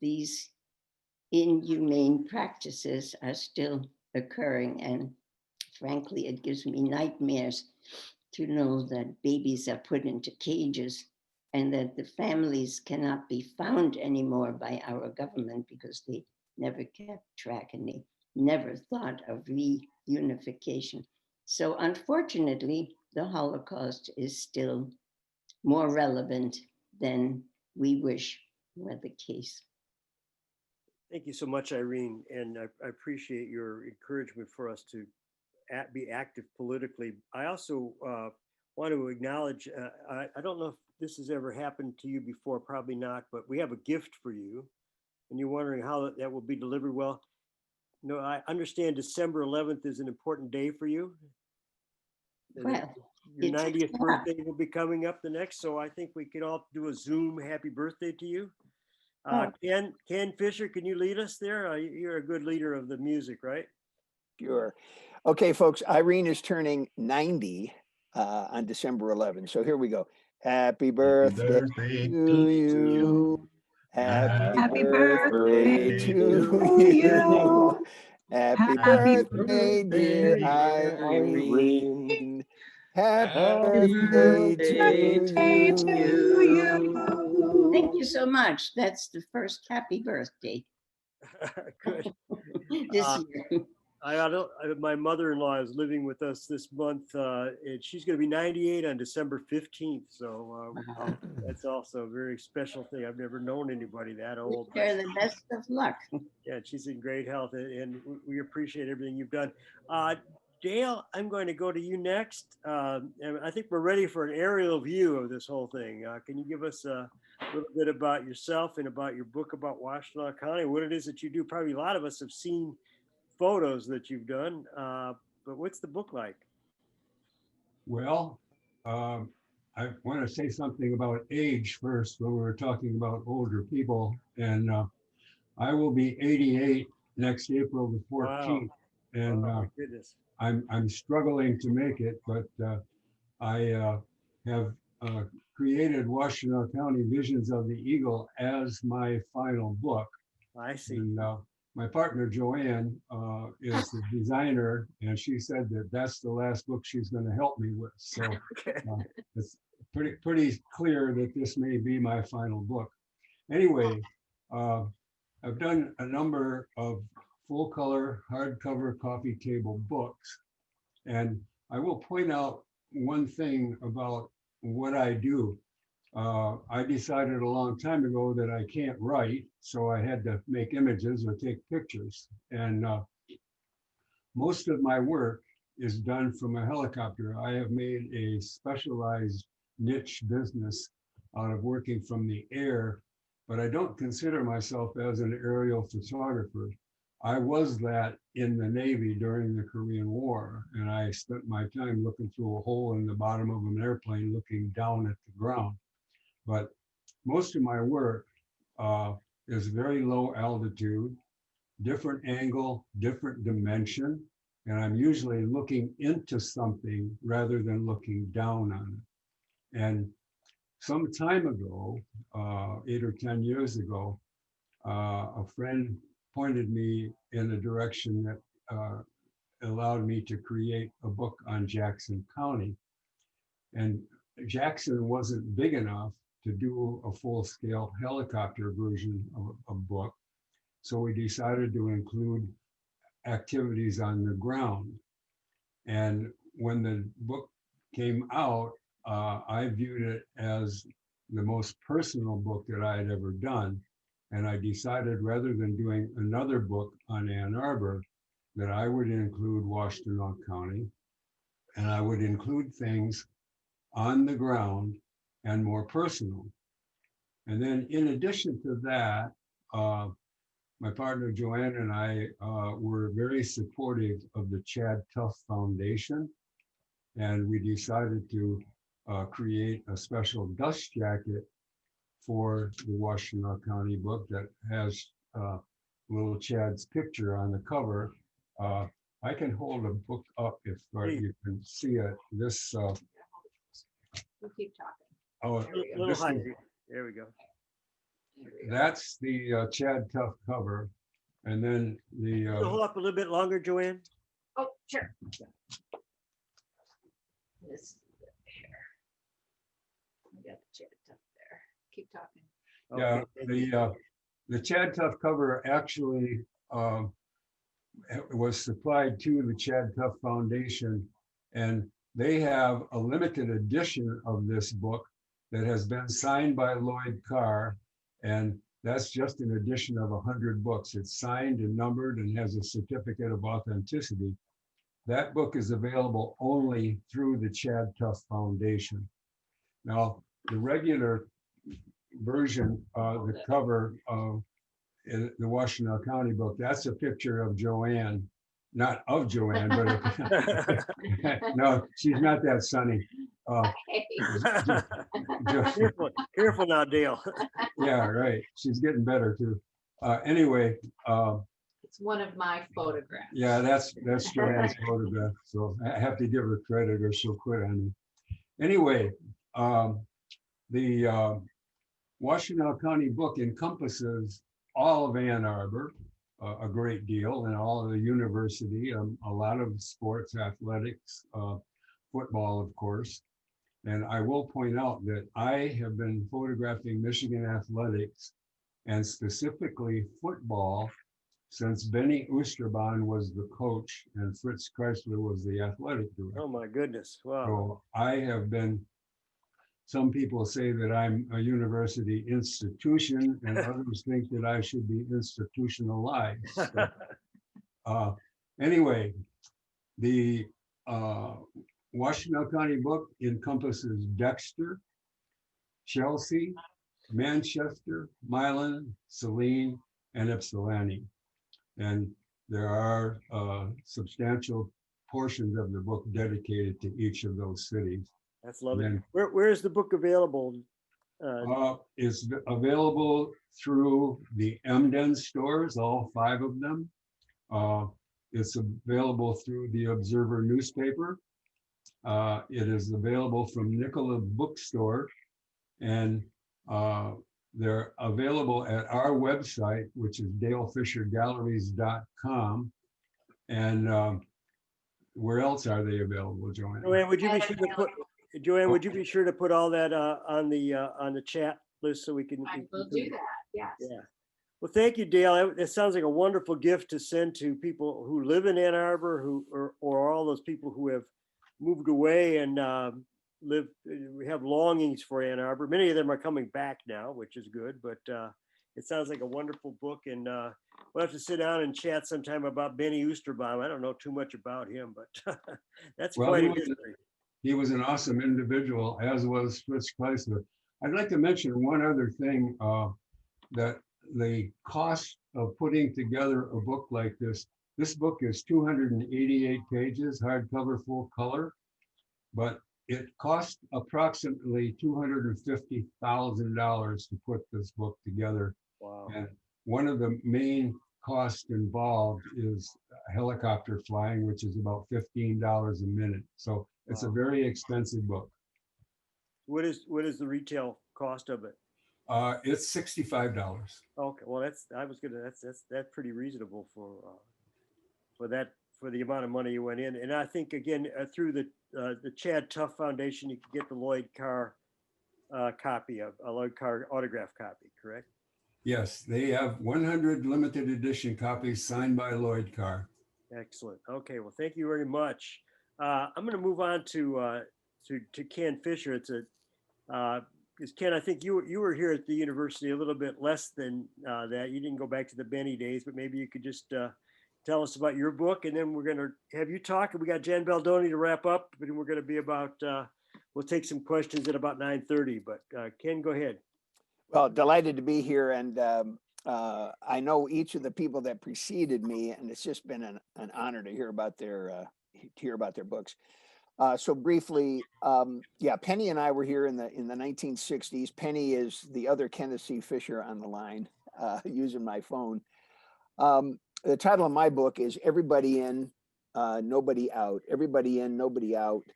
these inhumane practices are still occurring. And frankly, it gives me nightmares to know that babies are put into cages and that the families cannot be found anymore by our government because they never kept track and they never thought of reunification. So unfortunately, the Holocaust is still more relevant than we wish were the case. Thank you so much, Irene, and I appreciate your encouragement for us to be active politically. I also want to acknowledge, I don't know if this has ever happened to you before, probably not, but we have a gift for you, and you're wondering how that will be delivered. Well, no, I understand December 11th is an important day for you. Well, your 90th birthday will be coming up the next, so I think we could all do a Zoom happy birthday to you. Ken Fischer, can you lead us there? You're a good leader of the music, right? Sure. Okay, folks, Irene is turning 90 on December 11th. So here we go. Happy birthday to you. Happy birthday to you. Happy birthday, dear Irene. Happy birthday to you. Thank you so much. That's the first happy birthday Good. this year. My mother-in-law is living with us this month, and she's going to be 98 on December 15th. So that's also a very special thing. I've never known anybody that old. Wish her the best of luck. Yeah, she's in great health, and we appreciate everything you've done. Dale, I'm going to go to you next. And I think we're ready for an aerial view of this whole thing. Can you give us a little bit about yourself and about your book about Washtenaw County, what it is that you do? Probably a lot of us have seen photos that you've done, but what's the book like? Well, I want to say something about age first when we were talking about older people. And I will be 88 next April the 14th. Wow. And my goodness. I'm struggling to make it, but I have created Washtenaw County Visions of the Eagle as my final book. I see. And my partner Joanne is the designer, and she said that that's the last book she's going to help me with. So it's pretty clear that this may be my final book. Anyway, I've done a number of full color hardcover coffee table books, and I will point out one thing about what I do. I decided a long time ago that I can't write, so I had to make images or take pictures. And most of my work is done from a helicopter. I have made a specialized niche business out of working from the air, but I don't consider myself as an aerial photographer. I was that in the Navy during the Korean War, and I spent my time looking through a hole in the bottom of an airplane looking down at the ground. But most of my work is very low altitude, different angle, different dimension, and I'm usually looking into something rather than looking down on it. And some time ago, 8 or 10 years ago, a friend pointed me in a direction that allowed me to create a book on Jackson County. And Jackson wasn't big enough to do a full-scale helicopter version of a book. So we decided to include activities on the ground. And when the book came out, I viewed it as the most personal book that I had ever done. And I decided, rather than doing another book on Ann Arbor, that I would include Washtenaw County, and I would include things on the ground and more personal. And then in addition to that, my partner Joanne and I were very supportive of the Chad Tuff Foundation. And we decided to create a special dust jacket for the Washtenaw County book that has little Chad's picture on the cover. I can hold a book up if you can see it. This. We'll keep talking. Oh, Little this higher. is, There we go. that's the Chad Tuff cover, and then the. Hold up a little bit longer, Joanne. Oh, sure. This here. We got the chat up there. Keep talking. Yeah, Okay. the Chad Tuff cover actually was supplied to the Chad Tuff Foundation, and they have a limited edition of this book that has been signed by Lloyd Carr, and that's just an edition of 100 books. It's signed and numbered and has a certificate of authenticity. That book is available only through the Chad Tuff Foundation. Now, the regular version, the cover of the Washtenaw County book, that's a picture of Joanne, not of Joanne, but no, she's not that sunny. Careful now, Dale. Yeah, right. She's getting better too. Anyway, It's one of my photographs. yeah, that's Joanne's photograph. So I have to give her credit or she'll quit on me. Anyway, the Washtenaw County book encompasses all of Ann Arbor, a great deal, and all of the university, a lot of sports, athletics, football, of course. And I will point out that I have been photographing Michigan athletics and specifically football since Benny Oosterbaan was the coach and Fritz Kreisler was the athletic director. Oh my goodness. Wow. So I have been, some people say that I'm a university institution and others think that I should be institutionalized. So, anyway, the Washtenaw County book encompasses Dexter, Chelsea, Manchester, Milan, Siglin, and Ypsilanti. And there are substantial portions of the book dedicated to each of those cities. That's lovely. Then, Where is the book available? it's available through the Emden stores, all 5 of them. It's available through the Observer newspaper. It is available from Nicola Bookstore, and They're available at our website, which is dalefishergalleries.com. And where else are they available, Joanne? Joanne, would you be sure to put, Joanne, would you be sure to put all that on the chat list so we can? I will do that, yes. Yeah. Well, thank you, Dale. That sounds like a wonderful gift to send to people who live in Ann Arbor, or all those people who have moved away and we have longings for Ann Arbor. Many of them are coming back now, which is good, but it sounds like a wonderful book, and we'll have to sit down and chat sometime about Benny Oosterbaum. I don't know too much about him, but that's Well, quite he a was- history. He was an awesome individual, as was Fritz Kleisler. I'd like to mention one other thing, that the cost of putting together a book like this book is 288 pages, hardcover, full color, but it cost approximately $250,000 to put this book together. Wow. And one of the main costs involved is helicopter flying, which is about $15 a minute. So it's a Wow. very expensive book. What is the retail cost of it? It's $65. Okay, well, that's pretty reasonable for the amount of money you went in. And I think again, through the Chad Tuff Foundation, you can get the Lloyd Carr copy of a Lloyd Carr autograph copy, correct? Yes, they have 100 limited edition copies signed by Lloyd Carr. Excellent. Okay, well, thank you very much. I'm going to move on to Ken Fischer. It's because Ken, I think you were here at the university a little bit less than that. You didn't go back to the Benny days, but maybe you could just tell us about your book, and then we're going to have you talk. And we got Jan Baldoni to wrap up, but we're going to be about. We'll take some questions at about 9:30. But Ken, go ahead. Well, delighted to be here, and I know each of the people that preceded me, and it's just been an honor to hear about their books. So briefly, yeah, Penny and I were here in the 1960s. Penny is the other Kenneth C. Fisher on the line, using my phone. The title of my book is "Everybody In, Nobody Out." Everybody in, nobody out,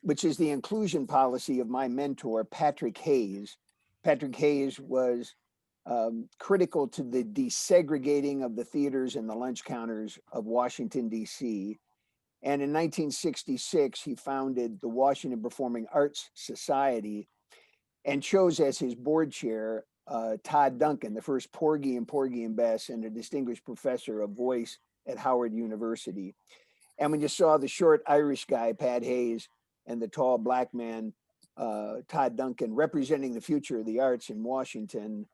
which is the inclusion policy of my mentor, Patrick Hayes. Patrick Hayes was critical to the desegregating of the theaters and the lunch counters of Washington, D.C. And in 1966, he founded the Washington Performing Arts Society and chose as his board chair Todd Duncan, the first Porgy and Bess and a distinguished professor of voice at Howard University. And when you saw the short Irish guy, Pat Hayes, and the tall black man, Todd Duncan, representing the future of the arts in Washington,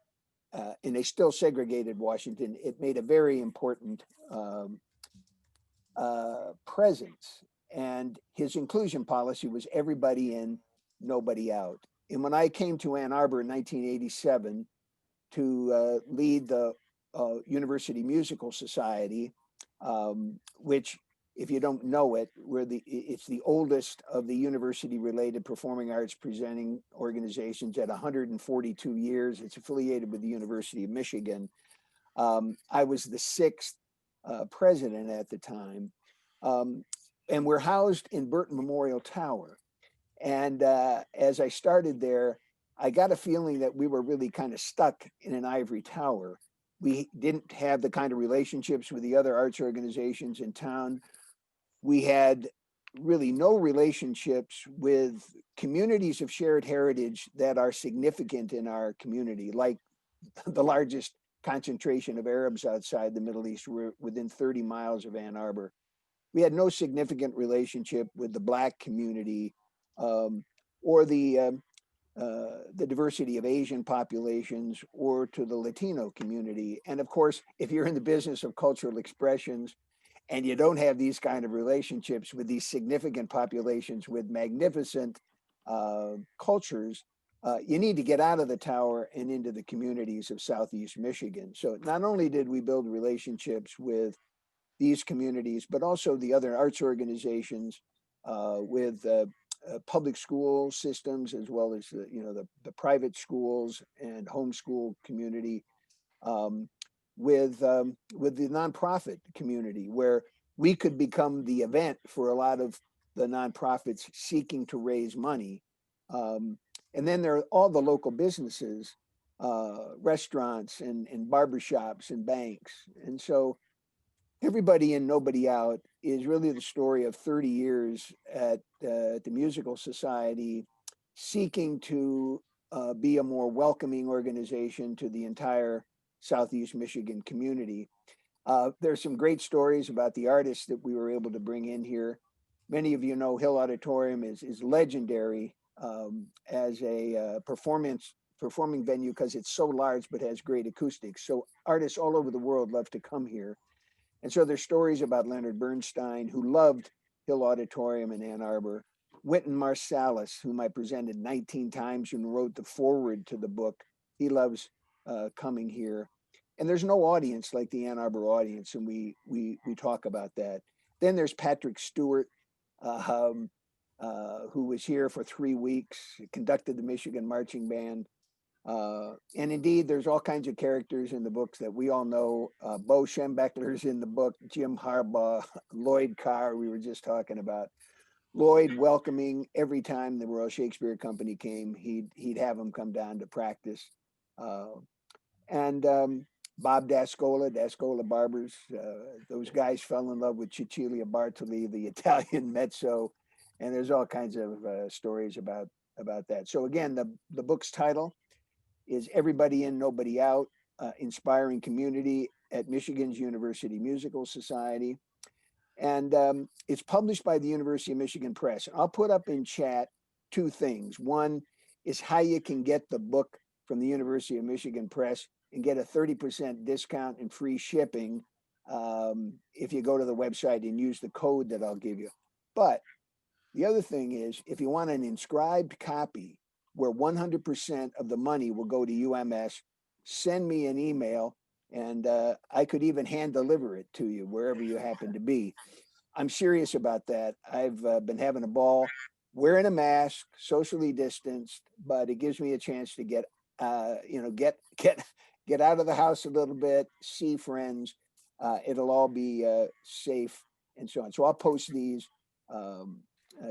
in a still segregated Washington, it made a very important presence. And his inclusion policy was everybody in, nobody out. And when I came to Ann Arbor in 1987 to lead the University Musical Society, which, if you don't know it, it's the oldest of the university-related performing arts presenting organizations at 142 years. It's affiliated with the University of Michigan. I was the sixth president at the time, and we're housed in Burton Memorial Tower. And as I started there, I got a feeling that we were really kind of stuck in an ivory tower. We didn't have the kind of relationships with the other arts organizations in town. We had really no relationships with communities of shared heritage that are significant in our community, like the largest concentration of Arabs outside the Middle East were within 30 miles of Ann Arbor. We had no significant relationship with the Black community or the diversity of Asian populations or to the Latino community. And of course, if you're in the business of cultural expressions and you don't have these kind of relationships with these significant populations with magnificent cultures, you need to get out of the tower and into the communities of Southeast Michigan. So not only did we build relationships with these communities, but also the other arts organizations, with public school systems, as well as the private schools and homeschool community, with the nonprofit community, where we could become the event for a lot of the nonprofits seeking to raise money. And then there are all the local businesses restaurants and barbershops and banks. And so Everybody In, Nobody Out is really the story of 30 years at the Musical Society, seeking to be a more welcoming organization to the entire Southeast Michigan community. There's some great stories about the artists that we were able to bring in here. Many of you know Hill Auditorium is legendary as a performing venue because it's so large but has great acoustics. So artists all over the world love to come here. And so there's stories about Leonard Bernstein, who loved Hill Auditorium in Ann Arbor, Wynton Marsalis, whom I presented 19 times and wrote the foreword to the book. He loves coming here. And there's no audience like the Ann Arbor audience, and we talk about that. Then there's Patrick Stewart, who was here for 3 weeks, conducted the Michigan Marching Band. And indeed, there's all kinds of characters in the books that we all know. Bo Schembechler's in the book, Jim Harbaugh, Lloyd Carr, we were just talking about. Lloyd welcoming every time the Royal Shakespeare Company came, he'd have them come down to practice. And Bob Dascola Barbers, those guys fell in love with Cecilia Bartoli, the Italian mezzo, and there's all kinds of stories about that. So again, the book's title is Everybody In, Nobody Out, Inspiring Community at Michigan's University Musical Society. And it's published by the University of Michigan Press. I'll put up in chat 2 things. One is how you can get the book from the University of Michigan Press and get a 30% discount and free shipping if you go to the website and use the code that I'll give you. But the other thing is, if you want an inscribed copy where 100% of the money will go to UMS, send me an email and I could even hand deliver it to you wherever you happen to be. I'm serious about that. I've been having a ball, wearing a mask, socially distanced, but it gives me a chance to get out of the house a little bit, see friends. It'll all be safe and so on. So I'll post these.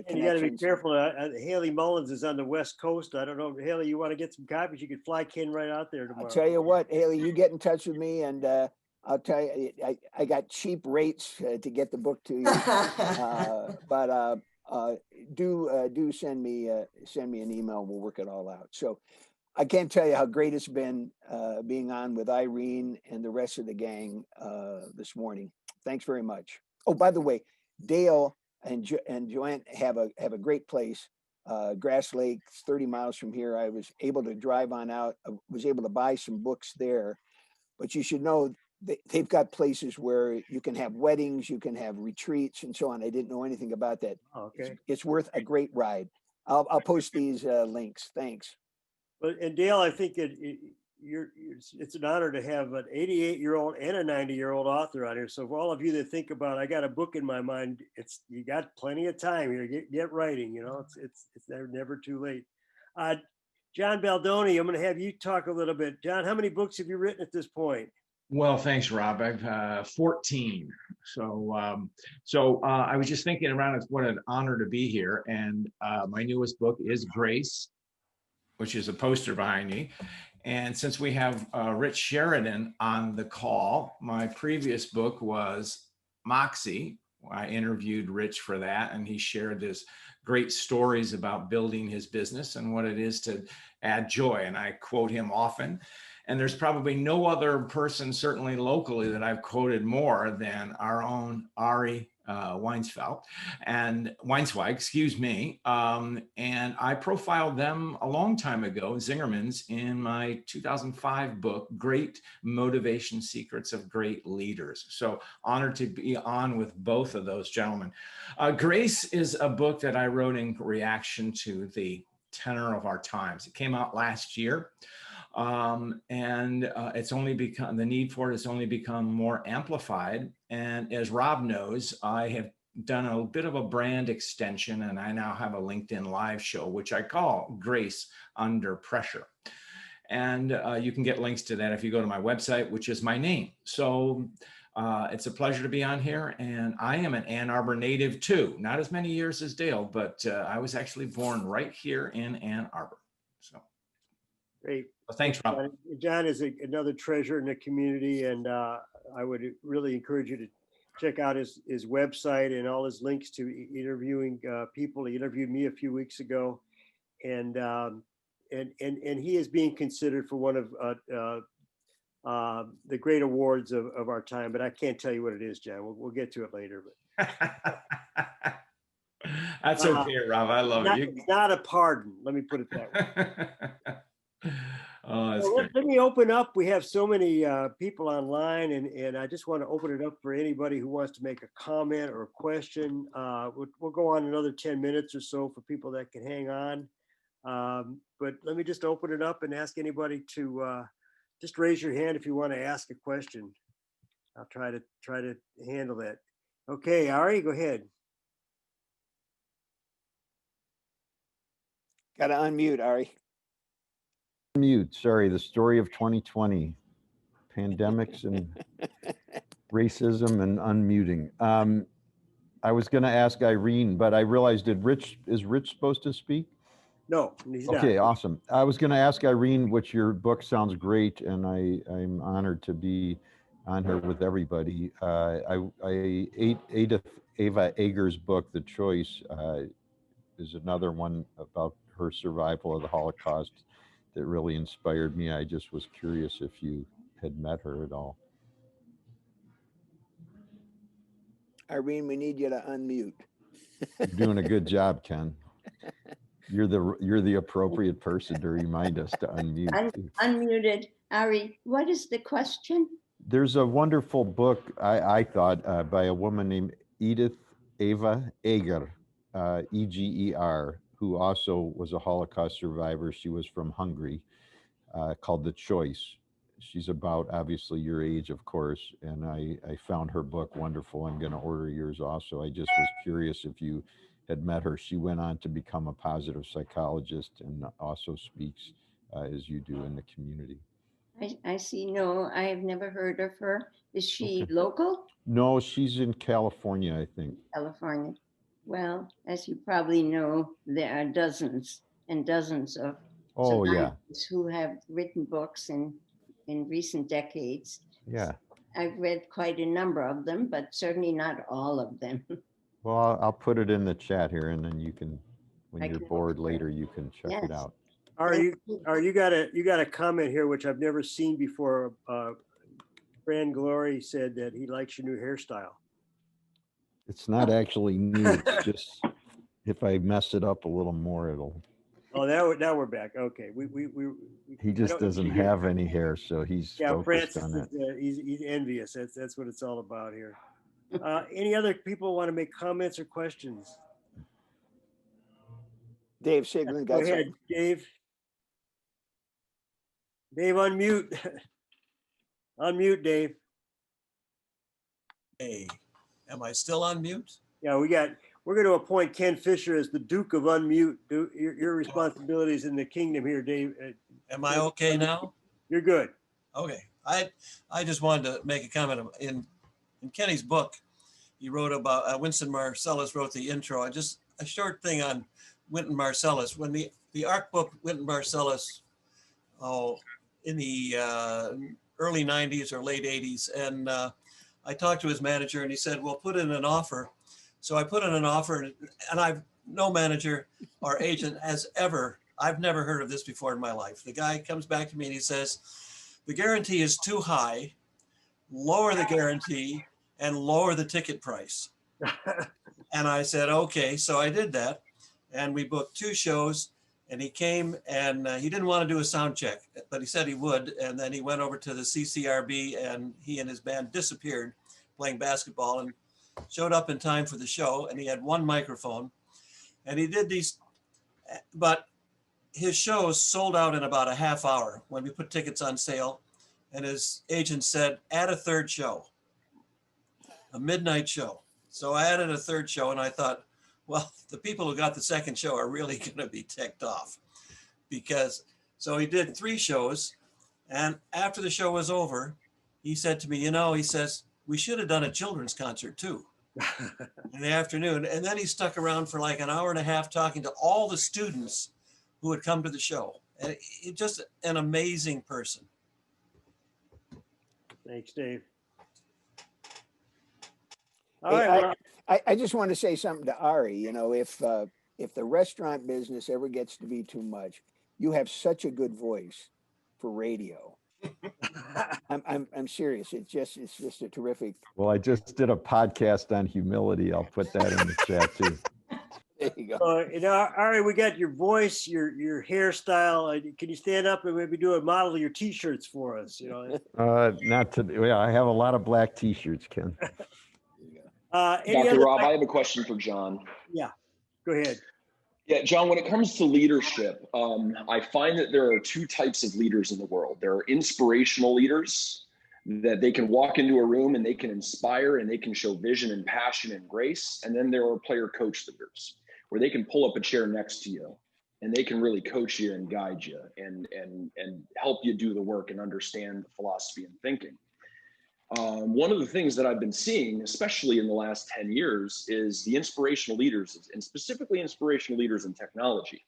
And you got to be careful. Haley Mullins is on the West Coast. I don't know, Haley, you want to get some copies? You could fly Ken right out there tomorrow. I'll tell you what, Haley, you get in touch with me and I'll tell you, I got cheap rates to get the book to you. But do send me an email. We'll work it all out. So I can't tell you how great it's been being on with Irene and the rest of the gang this morning. Thanks very much. Oh, by the way, Dale and Joanne have a great place. Grass Lake, 30 miles from here. I was able to drive on out. I was able to buy some books there. But you should know they've got places where you can have weddings, you can have retreats, and so on. I didn't know anything about that. Okay. It's worth a great ride. I'll post these links. Thanks. But and Dale, I think it's an honor to have an 88-year-old and a 90-year-old author on here. So for all of you that think about, I got a book in my mind, you got plenty of time here. Get writing. It's never too late. John Baldoni, I'm going to have you talk a little bit. John, how many books have you written at this point? Well, thanks, Rob. I've 14. So I was just thinking around, it's what an honor to be here. And my newest book is Grace, which is a poster behind me. And since we have Rich Sheridan on the call, my previous book was Moxie. I interviewed Rich for that, and he shared his great stories about building his business and what it is to add joy. And I quote him often. And there's probably no other person, certainly locally, that I've quoted more than our own Ari Weinzweig, excuse me. And I profiled them a long time ago, Zingerman's, in my 2005 book, Great Motivation Secrets of Great Leaders. So honored to be on with both of those gentlemen. Grace is a book that I wrote in reaction to the tenor of our times. It came out last year. It's only become, the need for it has only become more amplified. And as Rob knows, I have done a bit of a brand extension, and I now have a LinkedIn live show, which I call Grace Under Pressure. And you can get links to that if you go to my website, which is my name. So it's a pleasure to be on here. And I am an Ann Arbor native too, not as many years as Dale, but I was actually born right here in Ann Arbor. So. Great. Well, thanks, Rob. John is another treasure in the community, and I would really encourage you to check out his website and all his links to interviewing people. He interviewed me a few weeks ago, and he is being considered for one of the great awards of our time. But I can't tell you what it is, John. We'll get to it later. But That's okay, Rob. I love it. it's not a pardon. Let me put it that way. Oh, that's So great. let me open up. We have so many people online, and I just want to open it up for anybody who wants to make a comment or a question. We'll go on another 10 minutes or so for people that can hang on. But let me just open it up and ask anybody to just raise your hand if you want to ask a question. I'll try to handle that. Okay, Ari, go ahead. Got to unmute, Ari. Mute, sorry, the story of 2020, pandemics and racism and unmuting. I was going to ask Irene, but I realized, is Rich supposed to speak? No, he's not. Okay, awesome. I was going to ask Irene, which your book sounds great, and I'm honored to be on here with everybody. Edith Ava Eger's book, The Choice, is another one about her survival of the Holocaust that really inspired me. I just was curious if you had met her at all. Irene, we need you to unmute. You're doing a good job, Ken. You're the appropriate person to remind us to unmute. Too. Unmuted. Ari, what is the question? There's a wonderful book, I thought, by a woman named Edith Ava Eger, E-G-E-R, who also was a Holocaust survivor. She was from Hungary, called The Choice. She's about, obviously, your age, of course, and I found her book wonderful. I'm going to order yours also. I just was curious if you had met her. She went on to become a positive psychologist and also speaks, as you do, in the community. I see. No, I have never heard of her. Is she Okay. local? No, she's in California, I think. California. Well, as you probably know, there are dozens and dozens of Oh, yeah. survivors who have written books in recent decades. Yeah. I've read quite a number of them, but certainly not all of them. Well, I'll put it in the chat here, and then you can, when I you're can bored look for it. later, you can check it Yes. out. You got a comment here which I've never seen before. Fran Glory said that he likes your new hairstyle. It's not actually new. It's just if I mess it up a little more, it'll. Oh, now we're back. Okay, He just doesn't have any hair, so he's focused Francis on it. He's envious. That's what it's all about here. Any other people want to make comments or questions? Dave Siglin Go got ahead, something. Dave. Dave, unmute. Unmute, Dave. Hey, am I still on mute? Yeah, we're going to appoint Ken Fischer as the Duke of Unmute. Your responsibilities in the kingdom here, Dave. Am I okay now? You're good. Okay. I just wanted to make a comment in Kenny's book. He wrote about Winston Marsalis wrote the intro. Just a short thing on Wynton Marsalis. When the art book Wynton Marsalis, in the early 90s or late 80s, and I talked to his manager and he said, well, put in an offer. So I put in an offer, and no manager or agent has ever, I've never heard of this before in my life. The guy comes back to me and he says, the guarantee is too high, lower the guarantee and lower the ticket price. And I said, okay. So I did that, and we booked 2 shows, and he came, and he didn't want to do a sound check, but he said he would. And then he went over to the CCRB, and he and his band disappeared playing basketball, and showed up in time for the show. And he had 1 microphone, and he did these, but his shows sold out in about a half hour when we put tickets on sale. And his agent said, add a 3rd show, a midnight show. So I added a 3rd show, and I thought, well, the people who got the 2nd show are really going to be ticked off, because, so he did 3 shows. And after the show was over, he said to me, he says, we should have done a children's concert too in the afternoon. And then he stuck around for like an hour and a half talking to all the students who had come to the show. And just an amazing person. Thanks, Dave. All Hey, right. Well, I just want to say something to Ari. You know, if the restaurant business ever gets to be too much, you have such a good voice for radio. I'm serious. It's just a terrific. Well, I just did a podcast on humility. I'll put that in the chat too. There you go. you know, Ari, we got your voice, your hairstyle. Can you stand up and maybe do a model of your T-shirts for us? You know. Not to. Yeah, I have a lot of black T-shirts, Ken. Any Dr. other? Rob, I have a question for John. Yeah, go ahead. Yeah, John, when it comes to leadership, I find that there are two types of leaders in the world. There are inspirational leaders that they can walk into a room and they can inspire and they can show vision and passion and grace. And then there are player coach leaders where they can pull up a chair next to you and they can really coach you and guide you and help you do the work and understand the philosophy and thinking. One of the things that I've been seeing, especially in the last 10 years, is the inspirational leaders, and specifically inspirational leaders in technology.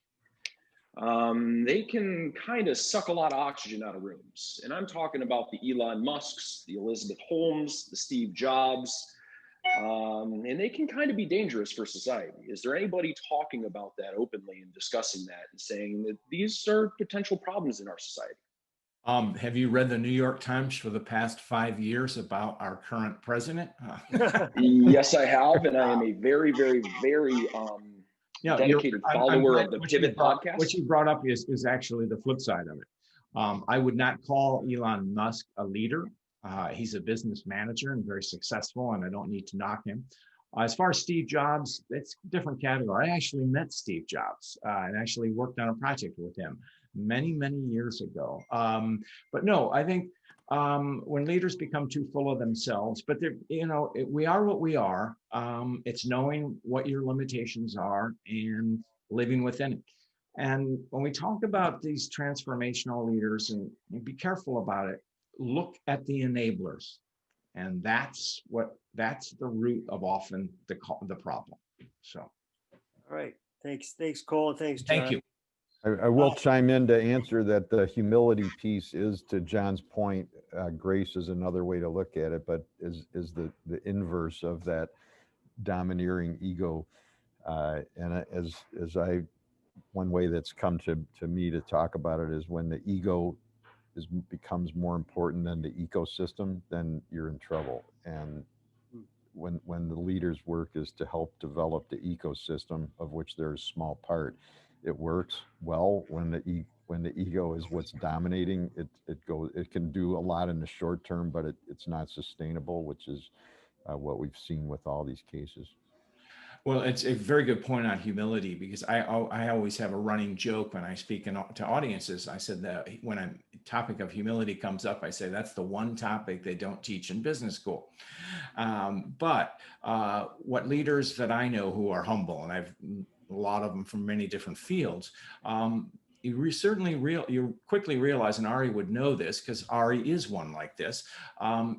They can kind of suck a lot of oxygen out of rooms. And I'm talking about the Elon Musks, the Elizabeth Holmes, the Steve Jobs, and they can kind of be dangerous for society. Is there anybody talking about that openly and discussing that and saying that these are potential problems in our society? Have you read the New York Times for the past 5 years about our current president? Yes, I have, and I am a very, very, very dedicated follower of the Pivot podcast. What you brought up is actually the flip side of it. I would not call Elon Musk a leader. He's a business manager and very successful, and I don't need to knock him. As far as Steve Jobs, it's a different category. I actually met Steve Jobs and actually worked on a project with him many, many years ago. But no, I think when leaders become too full of themselves, but they're, you know, we are what we are. It's knowing what your limitations are and living within it. And when we talk about these transformational leaders, and be careful about it, look at the enablers. And that's the root of often the problem. So. All right. Thanks, Cole. Thanks, John. Thank you. I will chime in to answer that the humility piece is, to John's point, grace is another way to look at it, but is the inverse of that domineering ego. And one way that's come to me to talk about it is when the ego becomes more important than the ecosystem, then you're in trouble. And when the leader's work is to help develop the ecosystem, of which they're a small part, it works well. When the ego is what's dominating, it can do a lot in the short term, but it's not sustainable, which is what we've seen with all these cases. Well, it's a very good point on humility, because I always have a running joke when I speak to audiences. I said that when a topic of humility comes up, I say that's the one topic they don't teach in business school. But what leaders that I know who are humble, and I've a lot of them from many different fields, you quickly realize, and Ari would know this because Ari is one like this,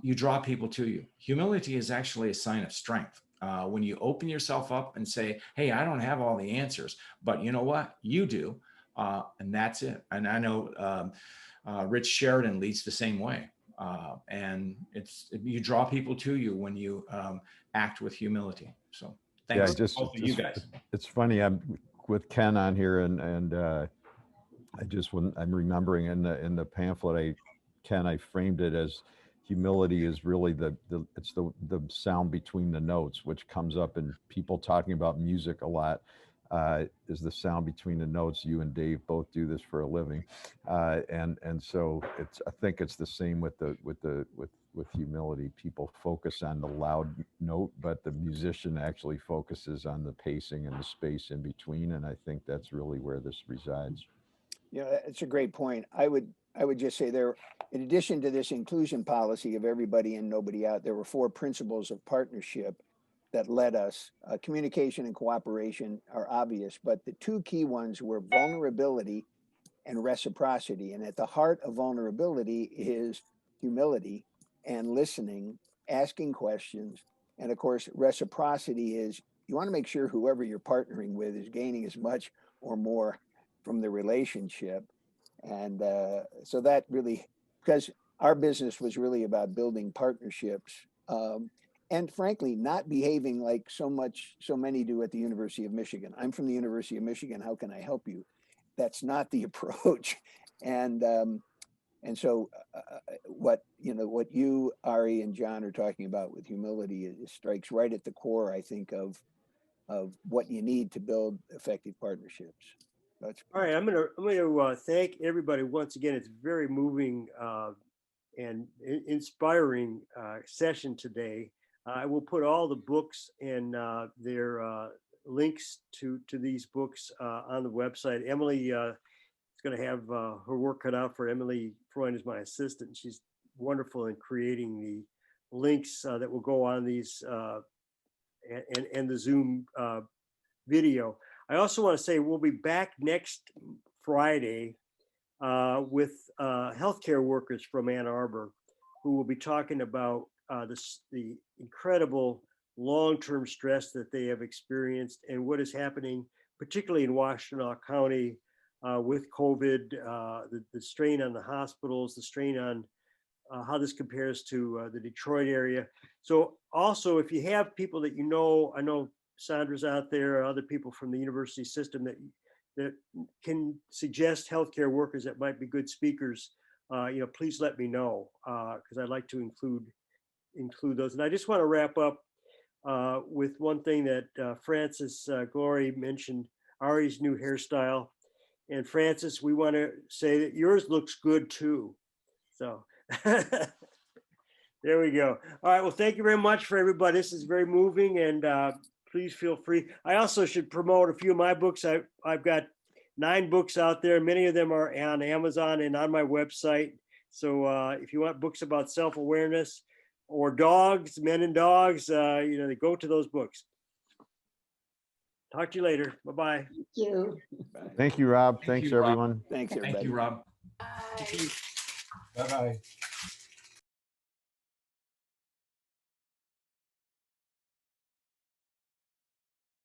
you draw people to you. Humility is actually a sign of strength. When you open yourself up and say, hey, I don't have all the answers, but you know what? You do. And that's it. And I know Rich Sheridan leads the same way. And you draw people to you when you act with humility. So thanks to both of you guys. It's funny, I'm with Ken on here, and when I'm remembering in the pamphlet, I framed it as humility is really the sound between the notes, which comes up in people talking about music a lot, is the sound between the notes. You and Dave both do this for a living, and so I think it's the same with humility. People focus on the loud note, but the musician actually focuses on the pacing and the space in between, and I think that's really where this resides. Yeah, it's a great point. I would just say there, in addition to this inclusion policy of everybody in, nobody out, there were 4 principles of partnership that led us. Communication and cooperation are obvious, but the 2 key ones were vulnerability and reciprocity. And at the heart of vulnerability is humility and listening, asking questions. And of course, reciprocity is you want to make sure whoever you're partnering with is gaining as much or more from the relationship. And so that really, because our business was really about building partnerships, and frankly, not behaving like so many do at the University of Michigan. I'm from the University of Michigan. How can I help you? That's not the approach. And so what you, Ari, and John are talking about with humility, it strikes right at the core, I think, of what you need to build effective partnerships. That's All right, I'm gonna thank everybody once again. It's a very moving and inspiring session today. I will put all the books and their links to these books on the website. Emily is going to have her work cut out for. Emily Freund is my assistant. She's wonderful in creating the links that will go on these and the Zoom video. I also want to say we'll be back next Friday with healthcare workers from Ann Arbor, who will be talking about the incredible long-term stress that they have experienced and what is happening, particularly in Washtenaw County with COVID, the strain on the hospitals, the strain on how this compares to the Detroit area. So also, if you have people that I know Sandra's out there, other people from the university system that can suggest healthcare workers that might be good speakers, please let me know, because I'd like to include those. And I just want to wrap up with one thing that Francis Glory mentioned, Ari's new hairstyle. And Francis, we want to say that yours looks good too. So there we go. All right, well, thank you very much for everybody. This is very moving, and please feel free. I also should promote a few of my books. I've got 9 books out there. Many of them are on Amazon and on my website. So if you want books about self-awareness or dogs, men and dogs, they go to those books. Talk to you later. Bye-bye. Thank you. Thank you, Rob. Thank Thanks, you, Rob. everyone. Thanks, everybody. Thank you, Rob. Bye. Bye-bye.